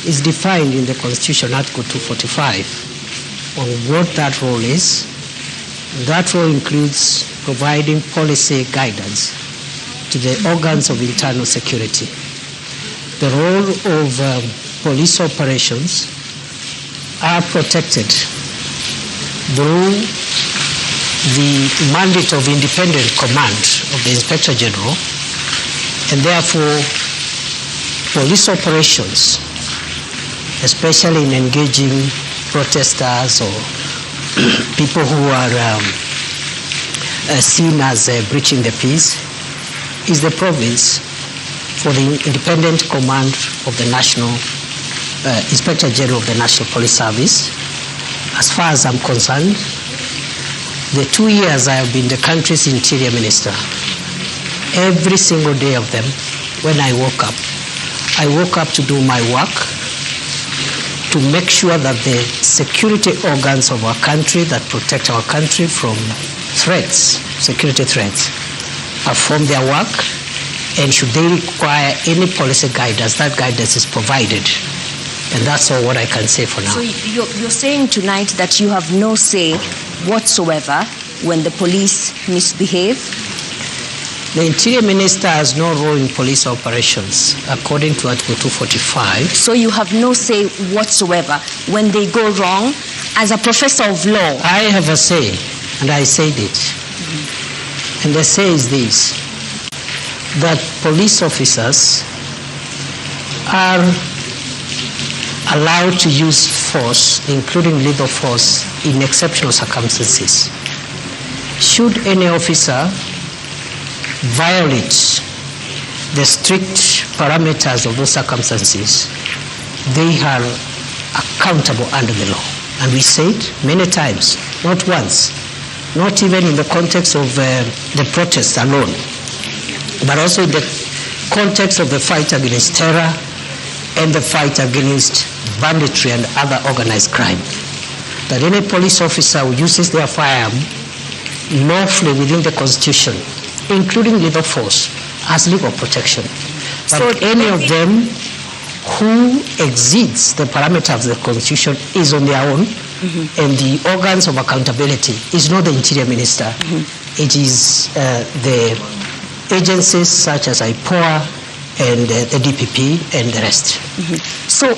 is defined in the Constitution, Article 245, on what that role is. That role includes providing policy guidance to the organs of internal security. The role of police operations are protected through the mandate of independent command of the Inspector General, and therefore police operations, especially in engaging protesters or people who are seen as breaching the peace, is the province for the independent command of the National Inspector General of the National Police Service. As far as I'm concerned, the 2 years I have been the country's Interior Minister, every single day of them, when I woke up to do my work, to make sure that the security organs of our country that protect our country from threats, security threats, perform their work, and should they require any policy guidance, that guidance is provided. And that's all what I can say for now. So you're saying tonight that you have no say whatsoever when the police misbehave? The Interior Minister has no role in police operations, according to Article 245. So you have no say whatsoever when they go wrong? As a professor of law? I have a say, and I said it. And the say is this, that police officers are allowed to use force, including lethal force, in exceptional circumstances. Should any officer violate the strict parameters of those circumstances, they are accountable under the law. And we said many times, not once, not even in the context of the protests alone, but also in the context of the fight against terror and the fight against banditry and other organized crime. That any police officer who uses their firearm lawfully within the Constitution, including lethal force, has legal protection. But so any of them who exceeds the parameters of the Constitution is on their own, and the organs of accountability is not the Interior Minister. It is the agencies such as IPOA and the DPP and the rest. So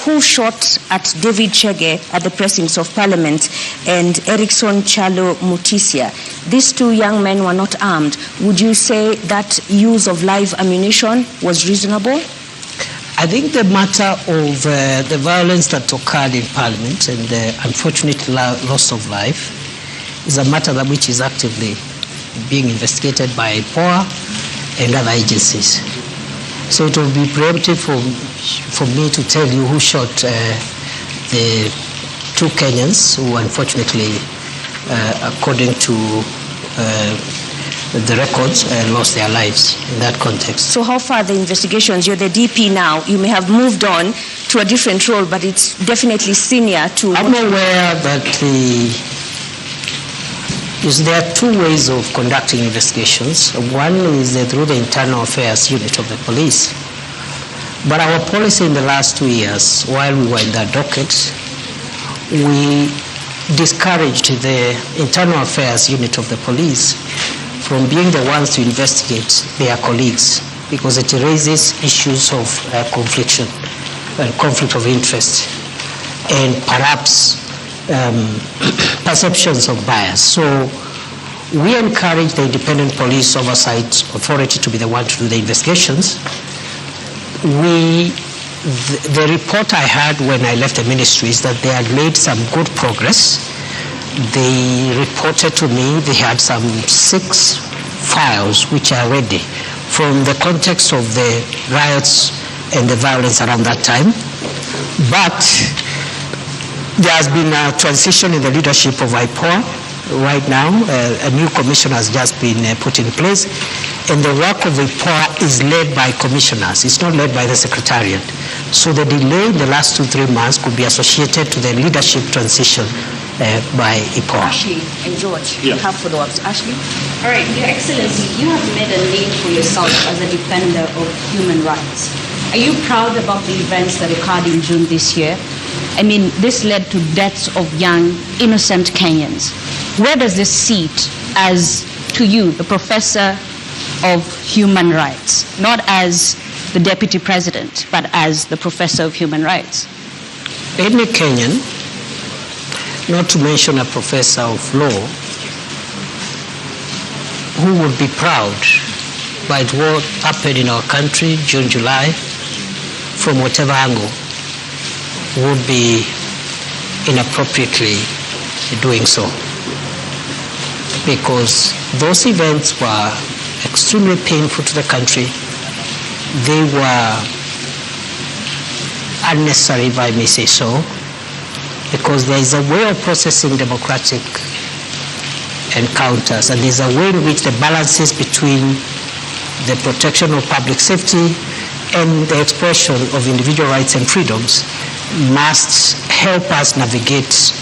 who shot at David Chege at the precincts of Parliament and Erickson Chalo Mutisia? These two young men were not armed. Would you say that use of live ammunition was reasonable? I think the matter of the violence that occurred in Parliament and the unfortunate loss of life is a matter that which is actively being investigated by IPOA and other agencies. So it would be preemptive for me to tell you who shot the two Kenyans who unfortunately, according to the records, lost their lives in that context. So how far are the investigations? You're the DP now. You may have moved on to a different role, but it's definitely senior to... I'm aware that there are two ways of conducting investigations. One is through the internal affairs unit of the police. But our policy in the last 2 years, while we were in that docket, we discouraged the internal affairs unit of the police from being the ones to investigate their colleagues, because it raises issues of conflict of interest, and perhaps perceptions of bias. So we encourage the Independent Police Oversight Authority to be the one to do the investigations. The report I had when I left the ministry is that they had made some good progress. They reported to me they had some 6 files which are ready from the context of the riots and the violence around that time. But there has been a transition in the leadership of IPOA. Right now, a new commission has just been put in place, and the work of IPOA is led by commissioners. It's not led by the Secretariat. So the delay in the last 2-3 months could be associated to the leadership transition by IPOA. Ashley and George, you have follow-ups. Ashley? All right, Your Excellency, you have made a name for yourself as a defender of human rights. Are you proud about the events that occurred in June this year? I mean, this led to deaths of young, innocent Kenyans. Where does this sit as, to you, the professor of human rights, not as the deputy president, but as the professor of human rights? Any Kenyan, not to mention a professor of law, who would be proud by what happened in our country June, July, from whatever angle, would be inappropriately doing so. Because those events were extremely painful to the country. They were unnecessary, if I may say so, because there is a way of processing democratic encounters, and there's a way in which the balances between the protection of public safety and the expression of individual rights and freedoms must help us navigate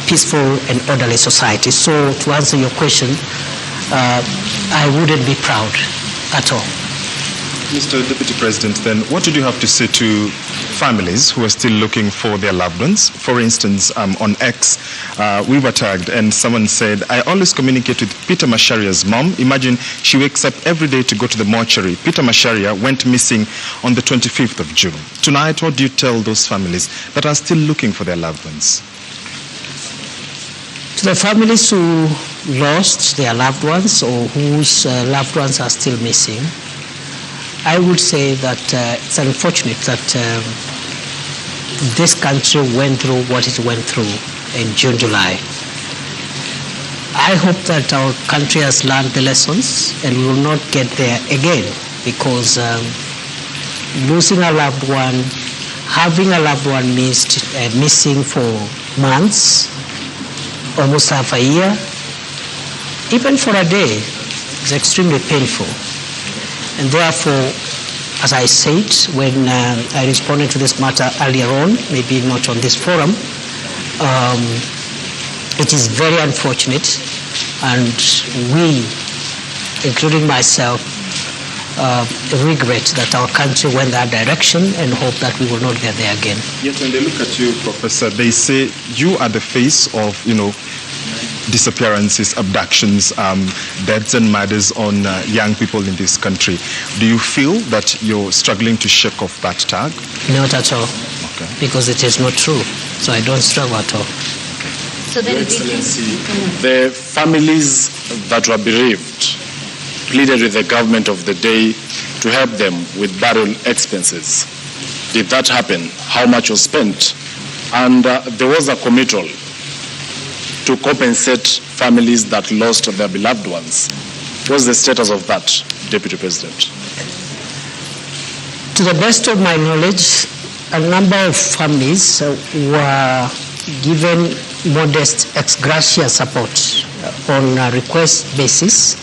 peaceful and orderly society. So to answer your question, I wouldn't be proud at all. Mr. Deputy President, then, what did you have to say to families who are still looking for their loved ones? For instance, on X, we were tagged and someone said, I always communicate with Peter Masharia's mom. Imagine she wakes up every day to go to the mortuary. Peter Masharia went missing on the 25th of June. Tonight, what do you tell those families that are still looking for their loved ones? To the families who lost their loved ones or whose loved ones are still missing, I would say that it's unfortunate that this country went through what it went through in June, July. I hope that our country has learned the lessons and we will not get there again, because losing a loved one, having a loved one missing for months, almost half a year, even for a day, is extremely painful. And therefore, as I said when I responded to this matter earlier on, maybe not on this forum, it is very unfortunate, and we, including myself, regret that our country went that direction and hope that we will not get there again. Yet when they look at you, Professor, they say you are the face of, disappearances, abductions, deaths and murders on young people in this country. Do you feel that you're struggling to shake off that tag? Not at all, okay, because it is not true. So I don't struggle at all. So then, Your Excellency, the families that were bereaved pleaded with the government of the day to help them with burial expenses. Did that happen? How much was spent? And there was a committal to compensate families that lost their beloved ones. What's the status of that, Deputy President? To the best of my knowledge, a number of families were given modest ex gratia support on a request basis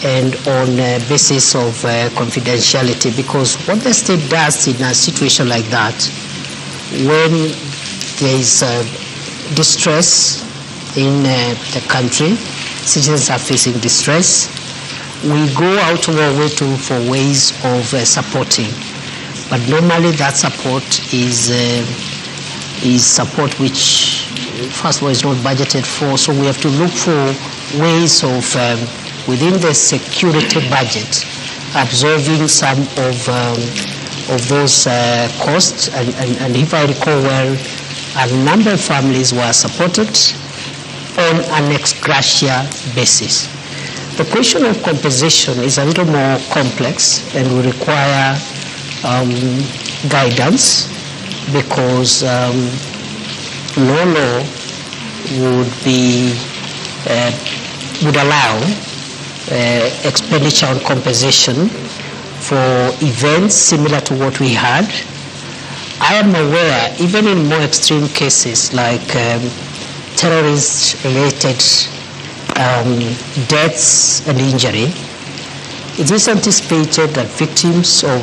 and on a basis of confidentiality, because what the state does in a situation like that, when there is distress in the country, citizens are facing distress, we go out of our way for ways of supporting. But normally that support is support which, first of all, is not budgeted for, so we have to look for ways of, within the security budget, absorbing some of those costs. And if I recall well, a number of families were supported on an ex gratia basis. The question of compensation is a little more complex and will require guidance, because law would allow expenditure on compensation for events similar to what we had. I am aware, even in more extreme cases like terrorist-related deaths and injury, it is anticipated that victims of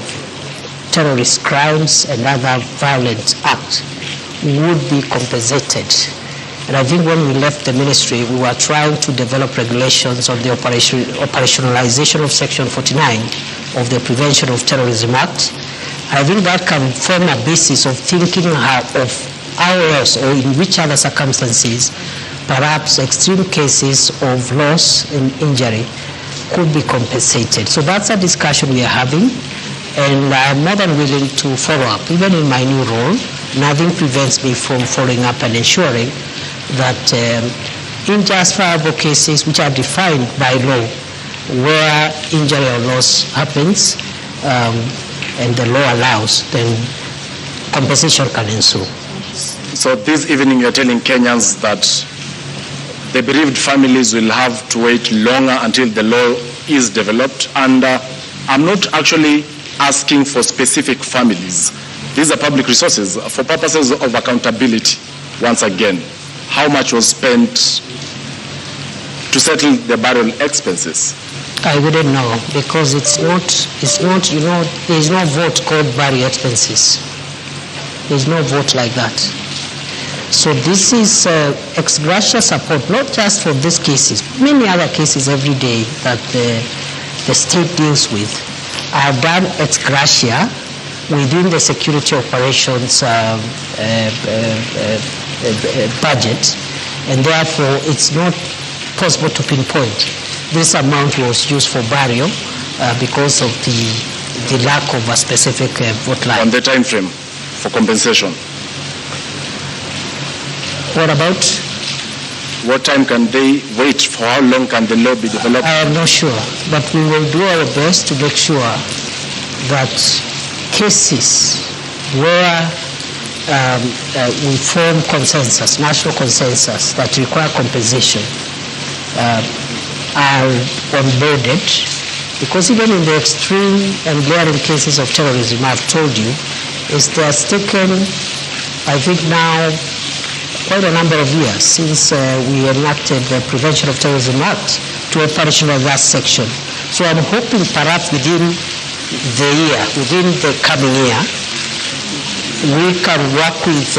terrorist crimes and other violent acts would be compensated. And I think when we left the ministry, we were trying to develop regulations on the operationalization of Section 49 of the Prevention of Terrorism Act, I think that can form a basis of thinking of how else or in which other circumstances perhaps extreme cases of loss and injury could be compensated. So that's a discussion we are having, and I'm more than willing to follow up. Even in my new role, nothing prevents me from following up and ensuring that injustifiable cases which are defined by law, where injury or loss happens and the law allows, then compensation can ensue. So this evening you're telling Kenyans that the bereaved families will have to wait longer until the law is developed. And I'm not actually asking for specific families. These are public resources for purposes of accountability. Once again, how much was spent to settle the burial expenses? I wouldn't know, because it's not, there is no vote called burial expenses. There's no vote like that. So this is ex gratia support, not just for these cases, many other cases every day that the state deals with are done ex gratia within the security operations budget, and therefore it's not possible to pinpoint this amount was used for burial because of the lack of a specific vote line. On the time frame for compensation? What about? What time can they wait? For how long can the law be developed? I am not sure, but we will do our best to make sure that cases where we form consensus, national consensus that require compensation are onboarded, because even in the extreme and glaring cases of terrorism, I've told you, it has taken, I think now, quite a number of years since we enacted the Prevention of Terrorism Act to operationalize that section. So I'm hoping perhaps within the year, within the coming year, we can work with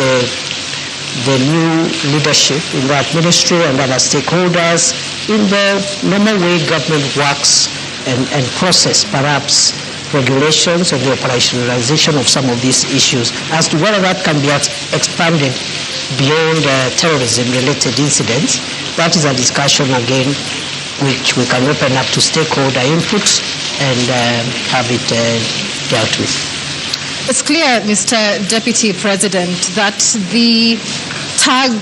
the new leadership in that ministry and other stakeholders in the normal way government works and process perhaps regulations of the operationalization of some of these issues as to whether that can be expanded beyond terrorism-related incidents. That is a discussion, again, which we can open up to stakeholder input and have it dealt with. It's clear, Mr. Deputy President, that the tag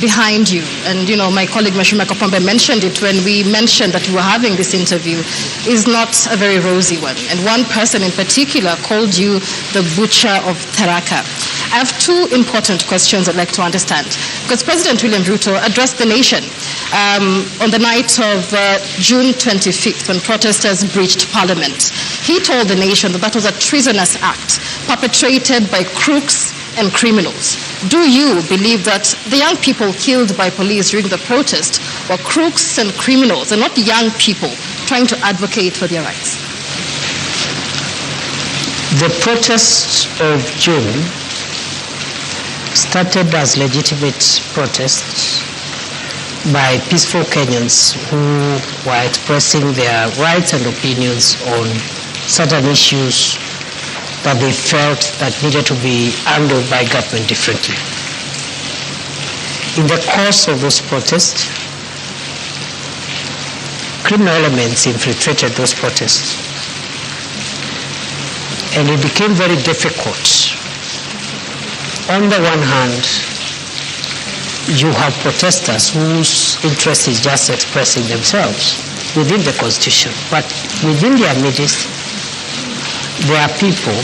behind you, and my colleague Mashima Kapombe mentioned it when we mentioned that we were having this interview, is not a very rosy one. And one person in particular called you the butcher of Tharaka. I have two important questions I'd like to understand, because President William Ruto addressed the nation on the night of June 25th when protesters breached Parliament. He told the nation that that was a treasonous act perpetrated by crooks and criminals. Do you believe that the young people killed by police during the protest were crooks and criminals and not young people trying to advocate for their rights? The protests of June started as legitimate protests by peaceful Kenyans who were expressing their rights and opinions on certain issues that they felt that needed to be handled by government differently. In the course of those protests, criminal elements infiltrated those protests, and it became very difficult. On the one hand, you have protesters whose interest is just expressing themselves within the Constitution, but within their midst, there are people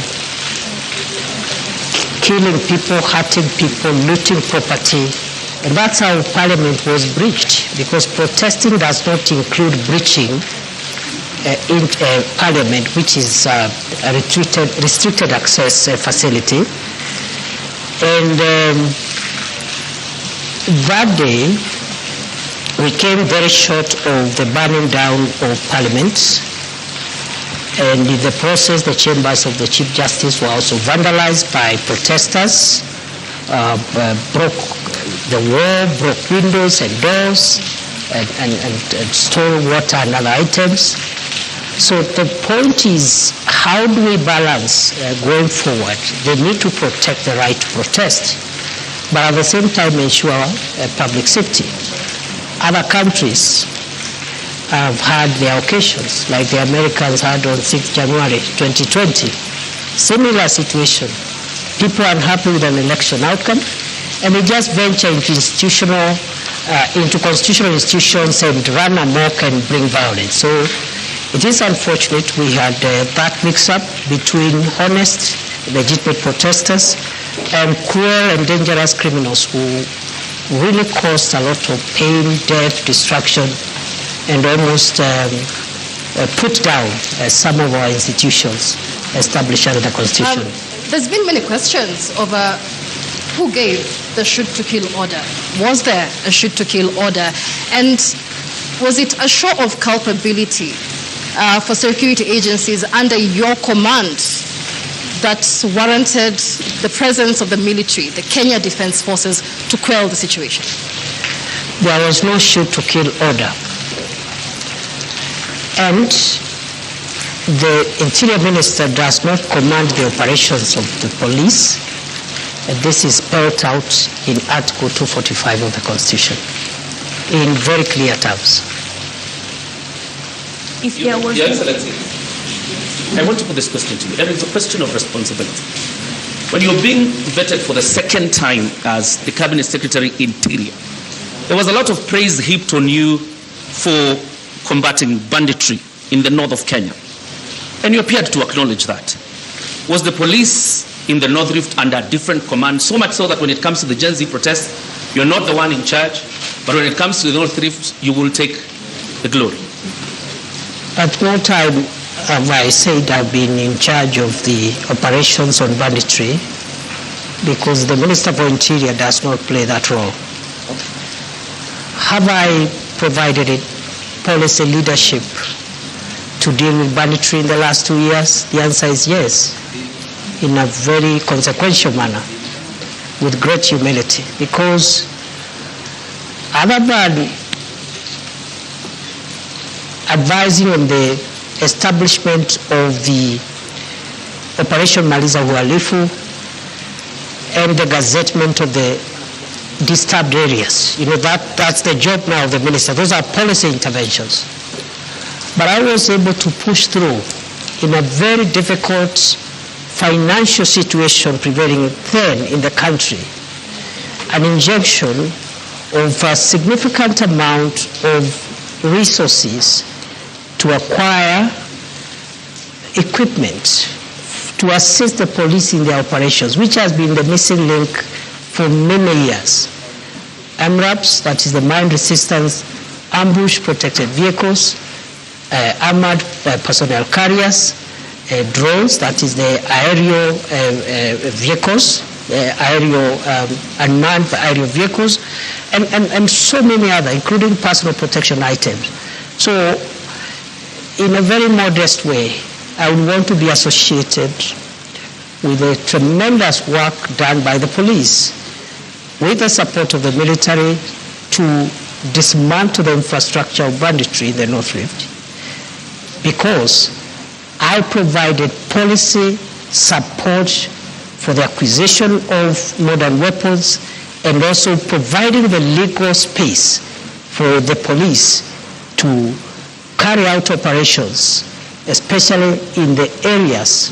killing people, hurting people, looting property, and that's how Parliament was breached, because protesting does not include breaching in Parliament, which is a restricted access facility. And that day, we came very short of the burning down of Parliament. And in the process, the chambers of the Chief Justice were also vandalized by protesters, broke the wall, broke windows and doors, and stole water and other items. So the point is, how do we balance going forward the need to protect the right to protest, but at the same time ensure public safety? Other countries have had their occasions, like the Americans had on 6th January 2020. Similar situation. People are unhappy with an election outcome, and they just venture into constitutional institutions and run amok and bring violence. So it is unfortunate we had that mix-up between honest, legitimate protesters and cruel and dangerous criminals who really caused a lot of pain, death, destruction, and almost put down some of our institutions established under the Constitution. There's been many questions over who gave the shoot-to-kill order. Was there a shoot-to-kill order? And was it a show of culpability for security agencies under your command that warranted the presence of the military, the Kenya Defense Forces, to quell the situation? There was no shoot-to-kill order. And the Interior Minister does not command the operations of the police. This is spelled out in Article 245 of the Constitution in very clear terms. If there was Your Excellency, I want to put this question to you. There is a question of responsibility. When you're being vetted for the second time as the Cabinet Secretary Interior, there was a lot of praise heaped on you for combating banditry in the north of Kenya. And you appeared to acknowledge that. Was the police in the North Rift under different command, so much so that when it comes to the Gen Z protest, you're not the one in charge, but when it comes to the North Rift, you will take the glory? At no time have I said I've been in charge of the operations on banditry, because the Minister for Interior does not play that role. Have I provided it policy leadership to deal with banditry in the last 2 years? The answer is yes, in a very consequential manner, with great humility, because other than advising on the establishment of the Operation Maliza Uhalifu and the gazettement of the disturbed areas. You know, that's the job now of the minister. Those are policy interventions. But I was able to push through in a very difficult financial situation prevailing then in the country, an injection of a significant amount of resources to acquire equipment to assist the police in their operations, which has been the missing link for many years. MRAPs, that is the mine resistance ambush protected vehicles, armored personnel carriers, drones, that is the aerial vehicles, aerial unmanned aerial vehicles, and so many other, including personal protection items. So, in a very modest way, I would want to be associated with the tremendous work done by the police, with the support of the military, to dismantle the infrastructure of banditry in the North Rift, because I provided policy support for the acquisition of modern weapons and also providing the legal space for the police to carry out operations, especially in the areas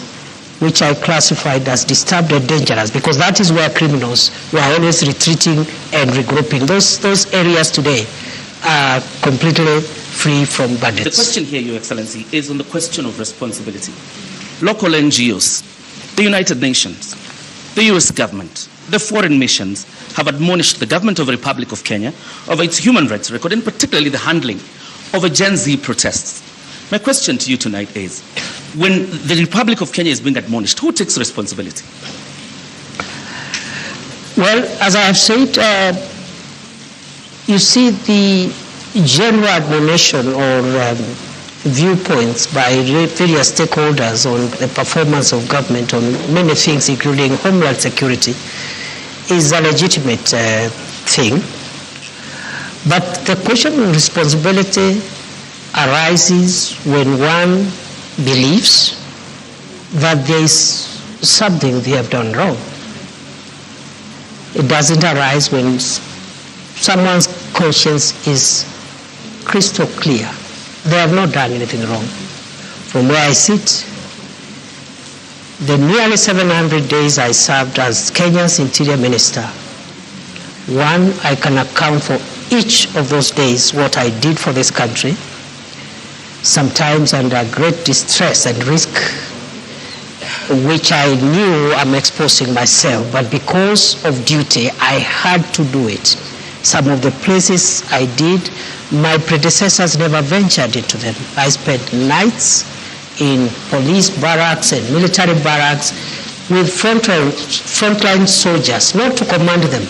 which I classified as disturbed and dangerous, because that is where criminals were always retreating and regrouping. Those areas today are completely free from bandits. The question here, Your Excellency, is on the question of responsibility. Local NGOs, the United Nations, the US government, the foreign missions have admonished the government of the Republic of Kenya over its human rights record, and particularly the handling of a Gen Z protests. My question to you tonight is, when the Republic of Kenya is being admonished, who takes responsibility? Well, as I have said, you see, the general admonition or viewpoints by various stakeholders on the performance of government on many things, including homeland security, is a legitimate thing. But the question of responsibility arises when one believes that there is something they have done wrong. It doesn't arise when someone's conscience is crystal clear. They have not done anything wrong. From where I sit, the nearly 700 days I served as Kenya's Interior Minister, one, I can account for each of those days what I did for this country, sometimes under great distress and risk, which I knew I'm exposing myself, but because of duty, I had to do it. Some of the places I did, my predecessors never ventured into them. I spent nights in police barracks and military barracks with frontline soldiers, not to command them,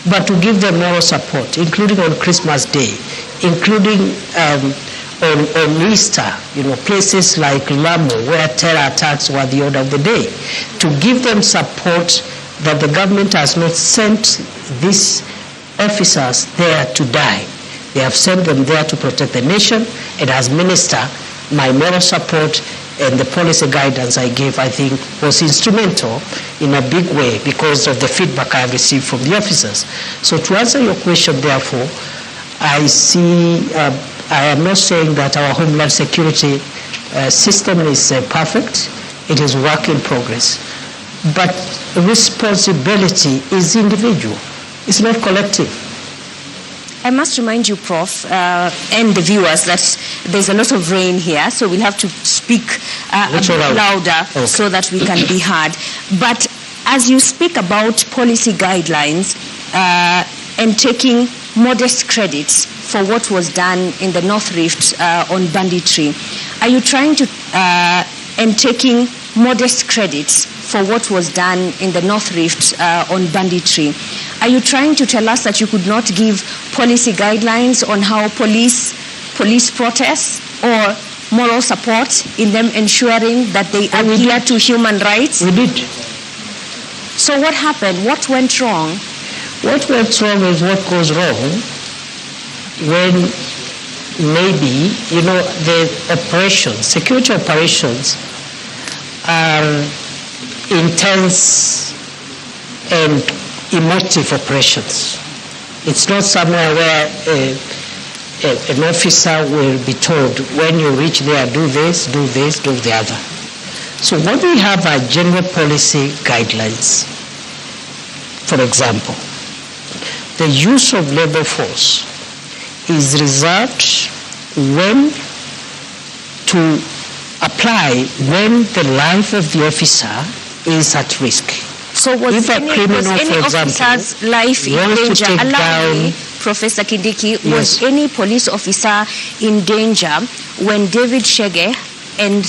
but to give them moral support, including on Christmas Day, including on Easter, places like Lamu, where terror attacks were the order of the day, to give them support that the government has not sent these officers there to die. They have sent them there to protect the nation, and as minister, my moral support and the policy guidance I gave, I think, was instrumental in a big way because of the feedback I have received from the officers. So to answer your question, therefore, I see, I am not saying that our Homeland Security system is perfect. It is work in progress. But responsibility is individual. It's not collective. I must remind you, Prof, and the viewers that there's a lot of rain here, so we'll have to speak a bit louder so that we can be heard. But as you speak about policy guidelines and taking modest credits for what was done in the North Rift on banditry, are you trying to, and taking modest credits for what was done in the North Rift on banditry, are you trying to tell us that you could not give policy guidelines on how police protests or moral support in them ensuring that they adhere to human rights? We did. So what happened? What went wrong? What went wrong is what goes wrong when maybe, the operations, security operations are intense and emotive operations. It's not somewhere where an officer will be told, when you reach there, do this, do the other. So what we have are general policy guidelines. For example, the use of labor force is reserved when to apply when the life of the officer is at risk. So was any officer's life in danger? Allow me, Professor Kindiki, was any police officer in danger when David Shege and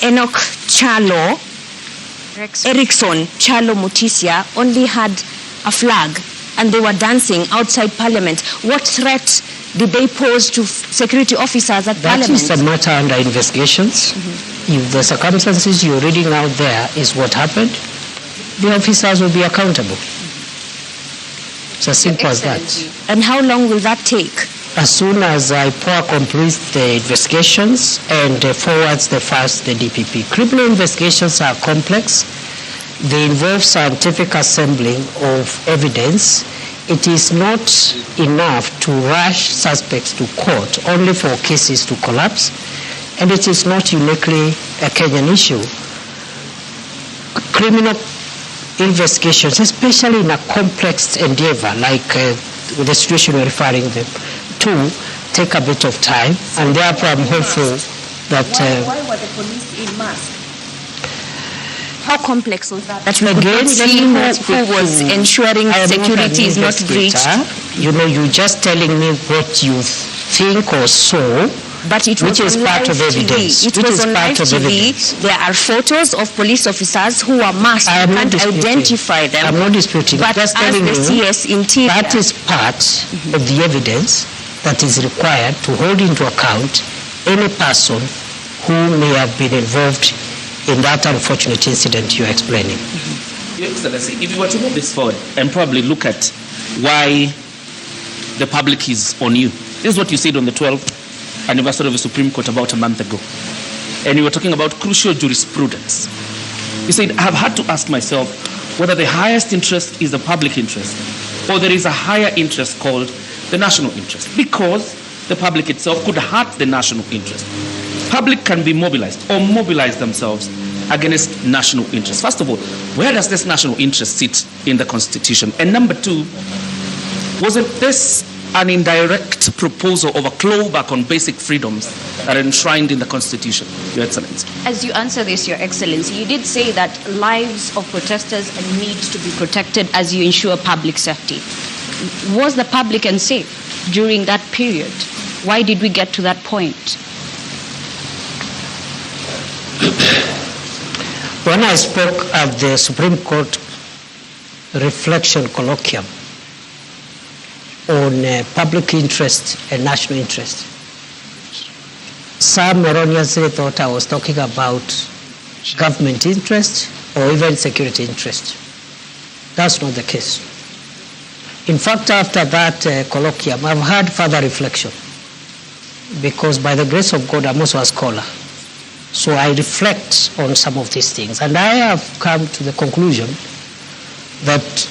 Enoch Chalo, Erickson Chalo Mutisia only had a flag and they were dancing outside Parliament? What threat did they pose to security officers at Parliament? That is a matter under investigations. If the circumstances you're reading out there is what happened, the officers will be accountable. It's as simple as that. And how long will that take? As soon as IPOA completes the investigations and forwards the files to the DPP. Criminal investigations are complex. They involve scientific assembling of evidence. It is not enough to rush suspects to court only for cases to collapse. And it is not uniquely a Kenyan issue. Criminal investigations, especially in a complex endeavor like the situation we're referring them to, take a bit of time, and therefore I'm hopeful that... Why were the police in mass? How complex was that? That we could see who was ensuring security is not breached? You're just telling me what you think or saw. But it was which is part of evidence. It was on live TV. There are photos of police officers who are masked. You can't identify them. I'm not disputing. But just as the CS Interior, that is part of the evidence that is required to hold into account any person who may have been involved in that unfortunate incident you're explaining. Your Excellency, if you were to move this forward and probably look at why the public is on you, this is what you said on the 12th anniversary of the Supreme Court about a month ago. and you were talking about crucial jurisprudence. You said, I have had to ask myself whether the highest interest is the public interest or there is a higher interest called the national interest, because the public itself could hurt the national interest. Public can be mobilized or mobilize themselves against national interest. First of all, where does this national interest sit in the Constitution? And number two, wasn't this an indirect proposal of a clawback on basic freedoms that are enshrined in the Constitution, Your Excellency? As you answer this, Your Excellency, you did say that lives of protesters need to be protected as you ensure public safety. Was the public unsafe during that period? Why did we get to that point? When I spoke at the Supreme Court reflection colloquium on public interest and national interest, some erroneously thought I was talking about government interest or even security interest. That's not the case. In fact, after that colloquium, I've had further reflection, because by the grace of God, I'm also a scholar. So I reflect on some of these things. And I have come to the conclusion that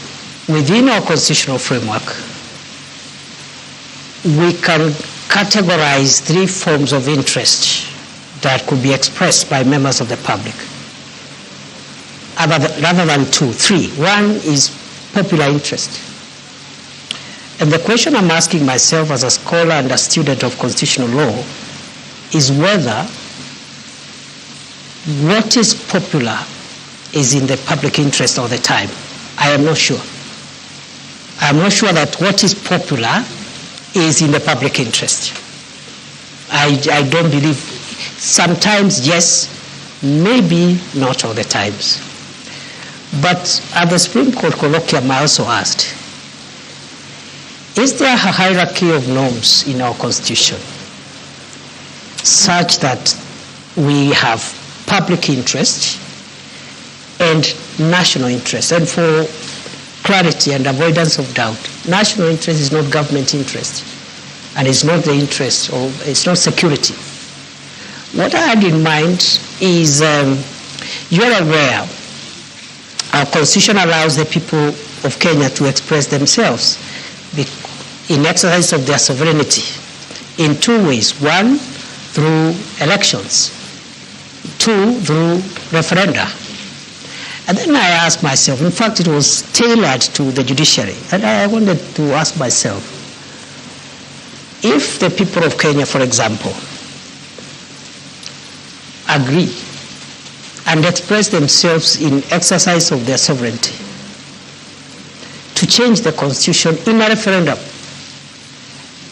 within our constitutional framework, we can categorize three forms of interest that could be expressed by members of the public, rather than three. One is popular interest. And the question I'm asking myself as a scholar and a student of constitutional law is whether what is popular is in the public interest all the time. I am not sure. I am not sure that what is popular is in the public interest. I don't believe. Sometimes yes, maybe not all the times. But at the Supreme Court colloquium, I also asked, is there a hierarchy of norms in our Constitution such that we have public interest and national interest? And for clarity and avoidance of doubt, national interest is not government interest, and it's not the interest of, it's not security. What I had in mind is, you're aware, our Constitution allows the people of Kenya to express themselves in exercise of their sovereignty in two ways. One, through elections. Two, through referenda. And then I asked myself, in fact it was tailored to the judiciary, and I wanted to ask myself, if the people of Kenya, for example, agree and express themselves in exercise of their sovereignty to change the Constitution in a referendum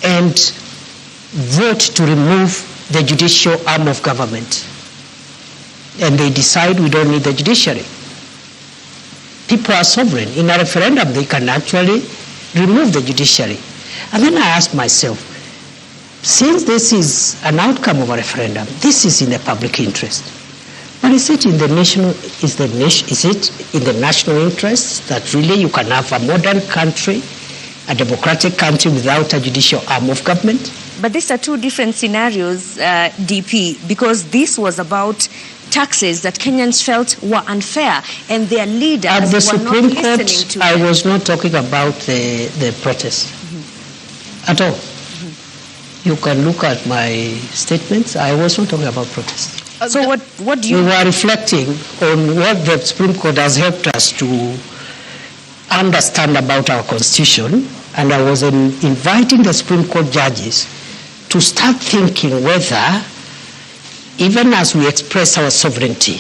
and vote to remove the judicial arm of government, and they decide we don't need the judiciary. People are sovereign. In a referendum, they can actually remove the judiciary. And then I asked myself, since this is an outcome of a referendum, this is in the public interest. But is it in the national interest that really you can have a modern country, a democratic country without a judicial arm of government? But these are two different scenarios, DP, because this was about taxes that Kenyans felt were unfair, and their leaders at the Supreme not Court, listening to I them. was not talking about the protest at all. You can look at my statements. I was not talking about protest. So what do you... We were reflecting on what the Supreme Court has helped us to understand about our Constitution, and I was inviting the Supreme Court judges to start thinking whether, even as we express our sovereignty,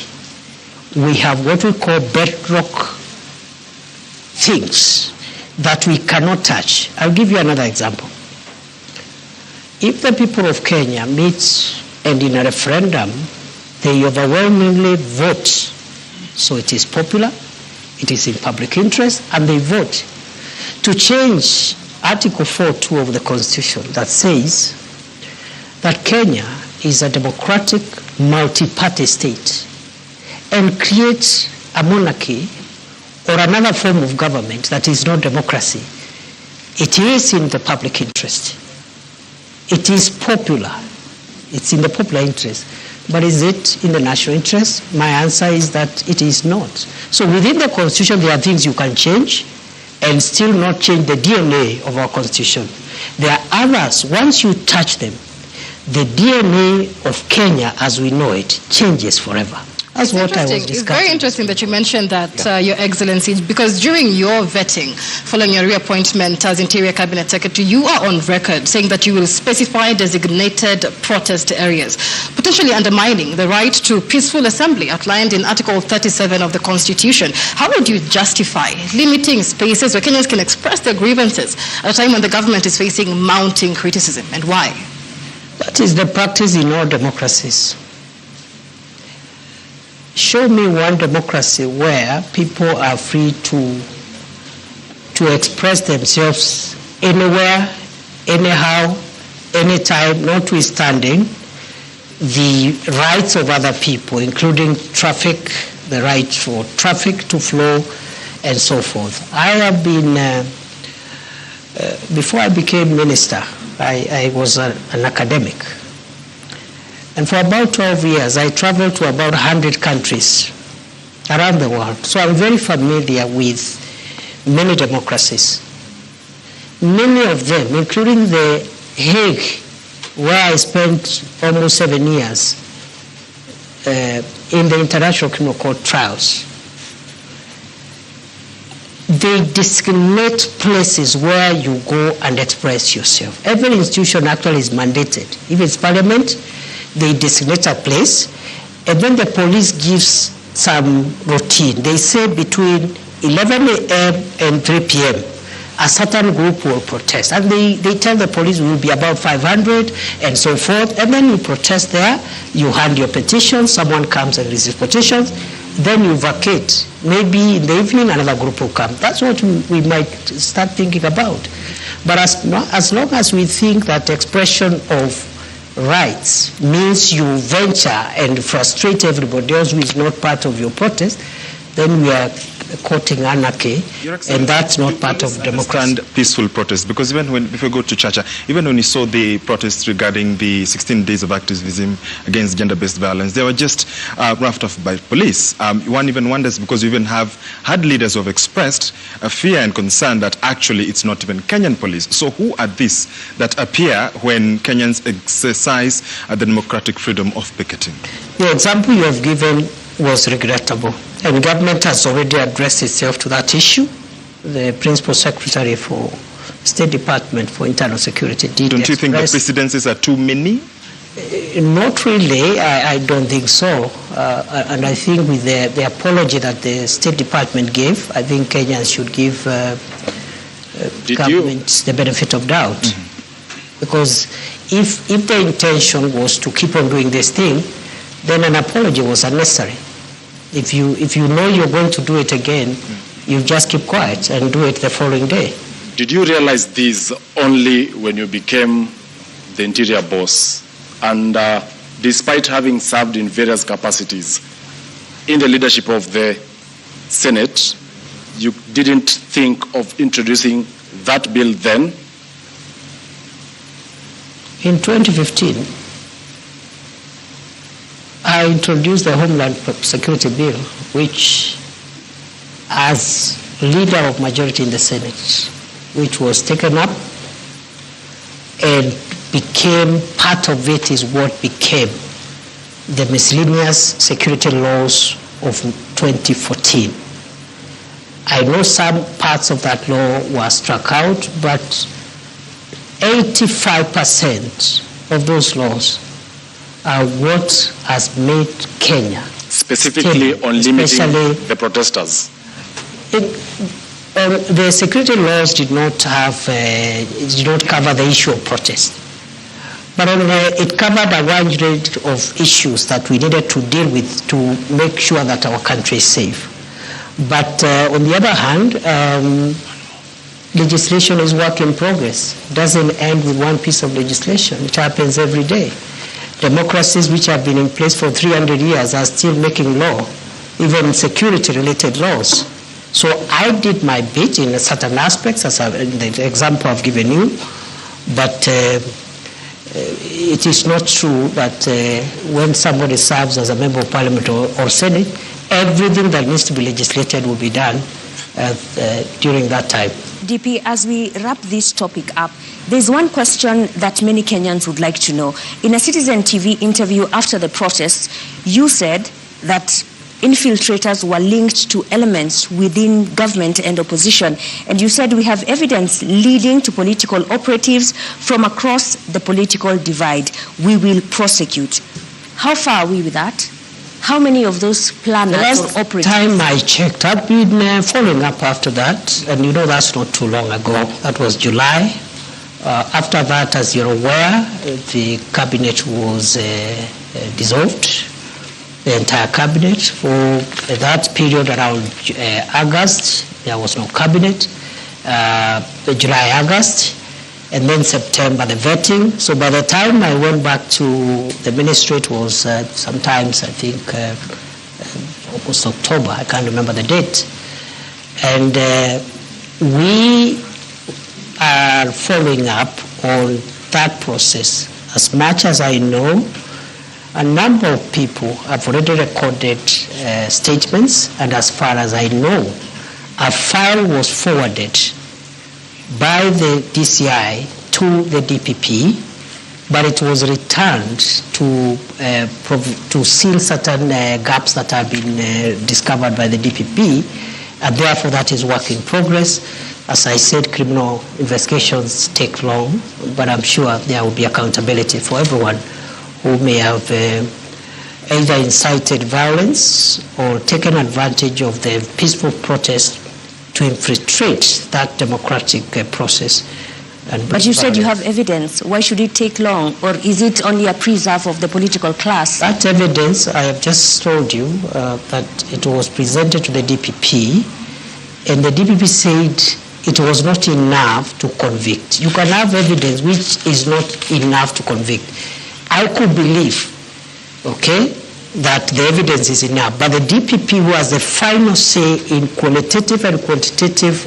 we have what we call bedrock things that we cannot touch. I'll give you another example. If the people of Kenya meet and in a referendum, they overwhelmingly vote, so it is popular, it is in public interest, and they vote to change Article 4.2 of the Constitution that says that Kenya is a democratic multi-party state and create a monarchy or another form of government that is not democracy. It is in the public interest. It is popular. It's in the popular interest. But is it in the national interest? My answer is that it is not. So within the Constitution, there are things you can change and still not change the DNA of our Constitution. There are others, once you touch them, the DNA of Kenya as we know it changes forever. That's what I was discussing. It's very interesting that you mentioned that, Your Excellency, because during your vetting, following your reappointment as Interior Cabinet Secretary, you are on record saying that you will specify designated protest areas, potentially undermining the right to peaceful assembly outlined in Article 37 of the Constitution. How would you justify limiting spaces where Kenyans can express their grievances at a time when the government is facing mounting criticism, and why? That is the practice in all democracies. Show me one democracy where people are free to express themselves anywhere, anyhow, anytime, notwithstanding the rights of other people, including traffic, the right for traffic to flow, and so forth. I have been, before I became minister, I was an academic. And for about 12 years, I traveled to about 100 countries around the world. So I'm very familiar with many democracies. Many of them, including the Hague, where I spent almost 7 years in the International Criminal Court trials, they designate places where you go and express yourself. Every institution actually is mandated. If it's parliament, they designate a place, and then the police gives some routine. They say between 11 a.m. and 3 p.m., a certain group will protest. And they tell the police will be about 500 and so forth. And then you protest there, you hand your petition, someone comes and receives petitions, then you vacate. Maybe in the evening another group will come. That's what we might start thinking about. But as long as we think that expression of rights means you venture and frustrate everybody else who is not part of your protest, then we are courting anarchy, and that's not part of democracy. Peaceful protest, because if we go to Chacha, even when you saw the protests regarding the 16 days of activism against gender-based violence, they were just roughed off by police. One even wonders, because we even have had leaders who have expressed a fear and concern that actually it's not even Kenyan police. So who are these that appear when Kenyans exercise the democratic freedom of picketing? The example you have given was regrettable, and government has already addressed itself to that issue. The Principal Secretary for State Department for Internal Security did. Don't you think the precedences are too many? Not really. I don't think so. And I think with the apology that the State Department gave, I think Kenyans should give government the benefit of doubt. Mm-hmm. Because if the intention was to keep on doing this thing, then an apology was unnecessary. If you know you're going to do it again, you just keep quiet and do it the following day. Did you realize this only when you became the interior boss? And despite having served in various capacities in the leadership of the Senate, you didn't think of introducing that bill then? In 2015, I introduced the Homeland Security Bill, which, as leader of majority in the Senate, which was taken up and became part of it, is what became the miscellaneous security laws of 2014. I know some parts of that law were struck out, but 85% of those laws are what has made Kenya. Specifically on limiting the protesters? The security laws did not cover the issue of protest. But it covered a wide range of issues that we needed to deal with to make sure that our country is safe. But on the other hand, legislation is work in progress. It doesn't end with one piece of legislation. It happens every day. Democracies which have been in place for 300 years are still making law, even security-related laws. So I did my bit in certain aspects, as in the example I've given you, but it is not true that when somebody serves as a member of parliament or senate, everything that needs to be legislated will be done during that time. DP, as we wrap this topic up, there's one question that many Kenyans would like to know. In a Citizen TV interview after the protests, you said that infiltrators were linked to elements within government and opposition. And you said we have evidence leading to political operatives from across the political divide. We will prosecute. How far are we with that? How many of those planners or operatives? Last time I checked, I've been following up after that, and you know that's not too long ago. That was July. After that, as you're aware, the cabinet was dissolved, the entire cabinet. For that period around August, there was no cabinet. July, August, and then September, the vetting. So by the time I went back to the ministry, it was sometimes, I think, almost October. I can't remember the date. And we are following up on that process. As much as I know, a number of people have already recorded statements, and as far as I know, a file was forwarded by the DCI to the DPP, but it was returned to seal certain gaps that have been discovered by the DPP, and therefore that is work in progress. As I said, criminal investigations take long, but I'm sure there will be accountability for everyone who may have either incited violence or taken advantage of the peaceful protest to infiltrate that democratic process. But you said you have evidence. Why should it take long? Or is it only a preserve of the political class? That evidence, I have just told you that it was presented to the DPP, and the DPP said it was not enough to convict. You can have evidence which is not enough to convict. I could believe, okay, that the evidence is enough, but the DPP, who has the final say in qualitative and quantitative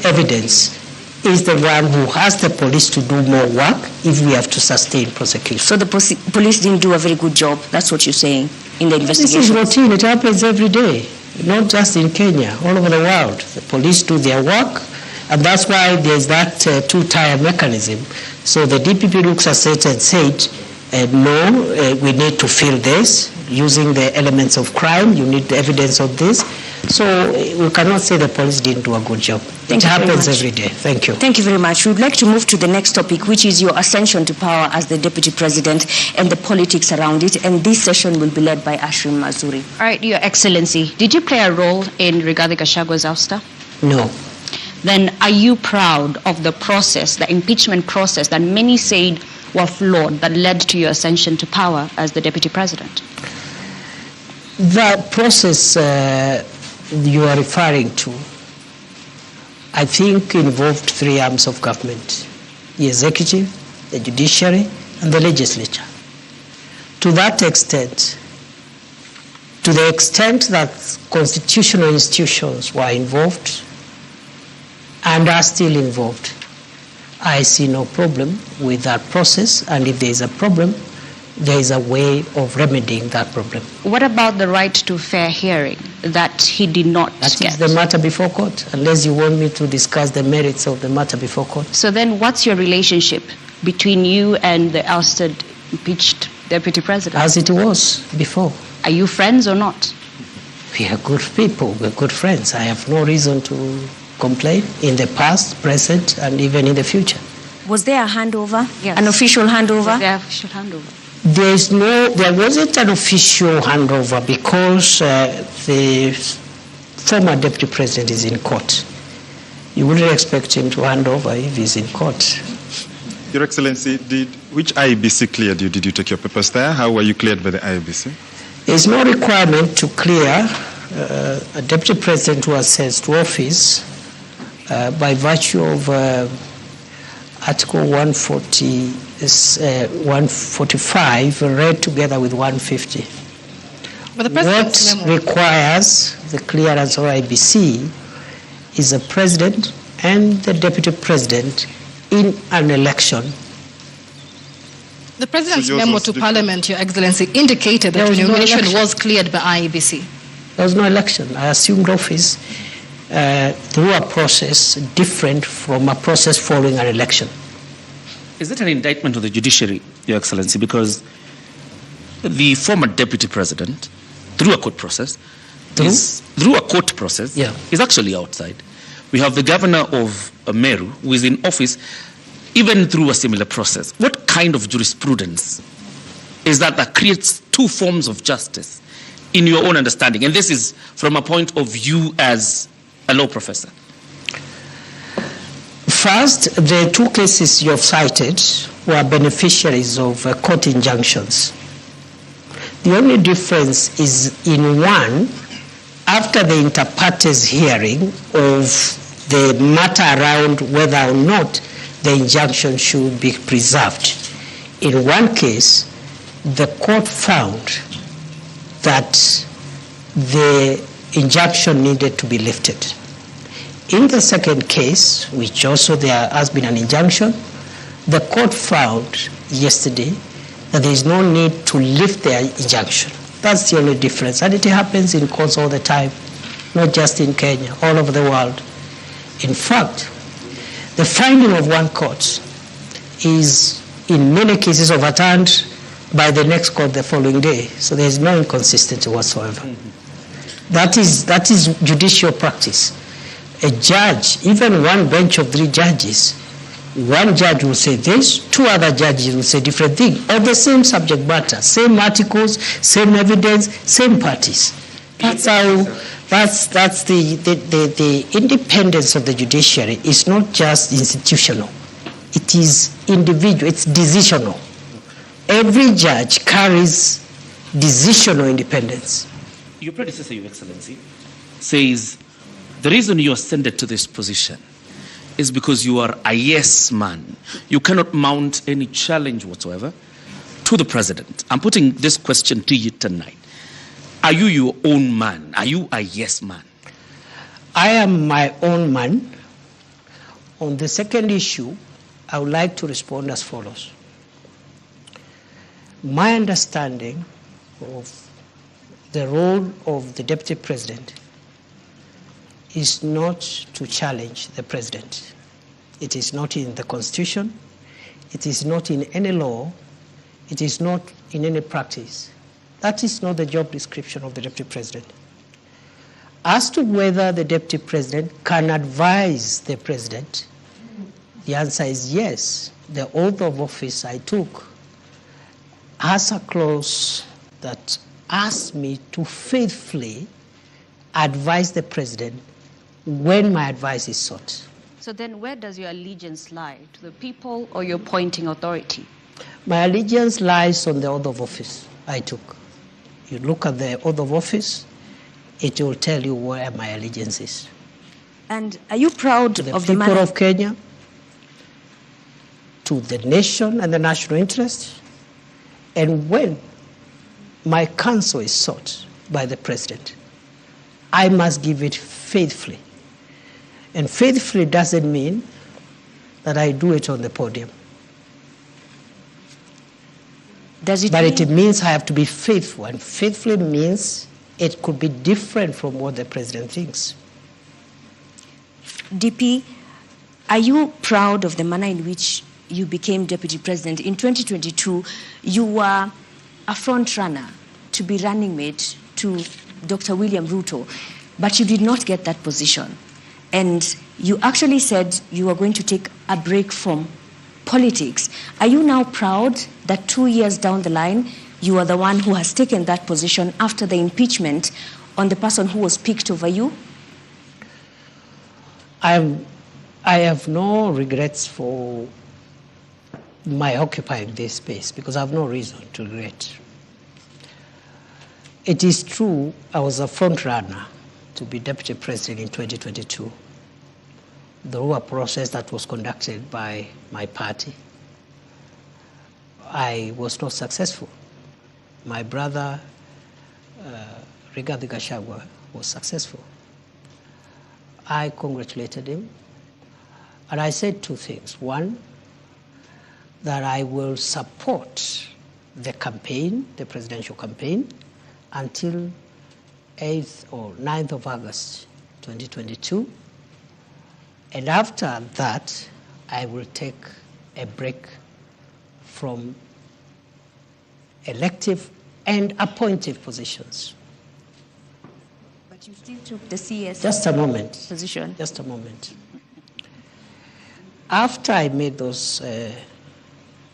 evidence, is the one who has the police to do more work if we have to sustain prosecution. So the police didn't do a very good job, that's what you're saying, in the investigation? This is routine, it happens every day, not just in Kenya, all over the world. The police do their work, and that's why there's that two-tier mechanism. So the DPP looks at it and said, no, we need to fill this using the elements of crime. You need the evidence of this. So we cannot say the police didn't do a good job. It happens every day. Thank you. Thank you very much. We would like to move to the next topic, which is your ascension to power as the Deputy President and the politics around it. And this session will be led by Ashrim Mazuri. All right, Your Excellency, did you play a role in Rigathi Gachagwa's ouster? No. Then are you proud of the process, the impeachment process that many said were flawed that led to your ascension to power as the Deputy President? The process you are referring to, I think, involved three arms of government: the executive, the judiciary, and the legislature. To that extent, to the extent that constitutional institutions were involved and are still involved, I see no problem with that process, and if there is a problem, there is a way of remedying that problem. What about the right to fair hearing that he did not get? That is the matter before court, unless you want me to discuss the merits of the matter before court. So then what's your relationship between you and the ousted, impeached Deputy President? As it was before. Are you friends or not? We are good people, we're good friends. I have no reason to complain in the past, present, and even in the future. Was there a handover? Yes. An official handover? Was there an official handover? There wasn't an official handover because the former Deputy President is in court. You wouldn't expect him to hand over if he's in court. Your Excellency, which IEBC cleared you? Did you take your papers there? How were you cleared by the IEBC? There's no requirement to clear a Deputy President who ascends to office by virtue of Article 145 read together with 150. But the what requires the clearance of IBC is the President and the Deputy President in an election The President's So yours memo was to different. Parliament, Your Excellency, indicated that There was no nomination election. was cleared by IEBC. There was no election. I assumed office through a process different from a process following an election. Is it an indictment of the judiciary, Your Excellency? Because the former deputy president, through a court process, is Yeah. actually outside. We have the governor of Meru, who is in office, even through a similar process. What kind of jurisprudence is that creates two forms of justice in your own understanding? And this is from a point of view as a law professor. First, the two cases you have cited were beneficiaries of court injunctions. The only difference is in one, after the inter partes hearing of the matter around whether or not the injunction should be preserved. In one case, the court found that the injunction needed to be lifted. In the second case, which also there has been an injunction, the court found yesterday that there is no need to lift the injunction. That's the only difference. And it happens in courts all the time, not just in Kenya, all over the world. In fact, the finding of one court is in many cases overturned by the next court the following day. So there is no inconsistency whatsoever. That is judicial practice. A judge, even one bench of 3 judges, one judge will say this, 2 other judges will say different things, of the same subject matter, same articles, same evidence, same parties. That's how. That's the independence of the judiciary is not just institutional. It is individual. It's decisional. Every judge carries decisional independence. Your predecessor, Your Excellency, says the reason you ascended to this position is because you are a yes man. You cannot mount any challenge whatsoever to the president. I'm putting this question to you tonight. Are you your own man? Are you a yes man? I am my own man. On the second issue, I would like to respond as follows. My understanding of the role of the deputy president is not to challenge the president. It is not in the Constitution. It is not in any law. It is not in any practice. That is not the job description of the deputy president. As to whether the deputy president can advise the president, the answer is yes. The oath of office I took has a clause that asks me to faithfully advise the president when my advice is sought. So then where does your allegiance lie? To the people or your appointing authority? My allegiance lies on the oath of office I took. You look at the oath of office, it will tell you where my allegiance is. And are you proud To the of the people man? of Kenya, to the nation and the national interest, and when my counsel is sought by the president, I must give it faithfully. And faithfully doesn't mean that I do it on the podium. Does it But mean? it means I have to be faithful, and faithfully means it could be different from what the president thinks. DP, are you proud of the manner in which you became deputy president? In 2022, you were a front runner to be running mate to Dr. William Ruto, but you did not get that position. And you actually said you were going to take a break from politics. Are you now proud that 2 years down the line, you are the one who has taken that position after the impeachment on the person who was picked over you? I have no regrets for my occupying this space because I have no reason to regret. It is true I was a front runner to be deputy president in 2022 through a process that was conducted by my party. I was not successful. My brother, Rigathi Gachagua, was successful. I congratulated him, and I said 2 things. One, that I will support the campaign, the presidential campaign, until 8th or 9th of August 2022. And after that, I will take a break from elective and appointive positions. But you still took the CS Just a moment. position. Just a moment. After I made those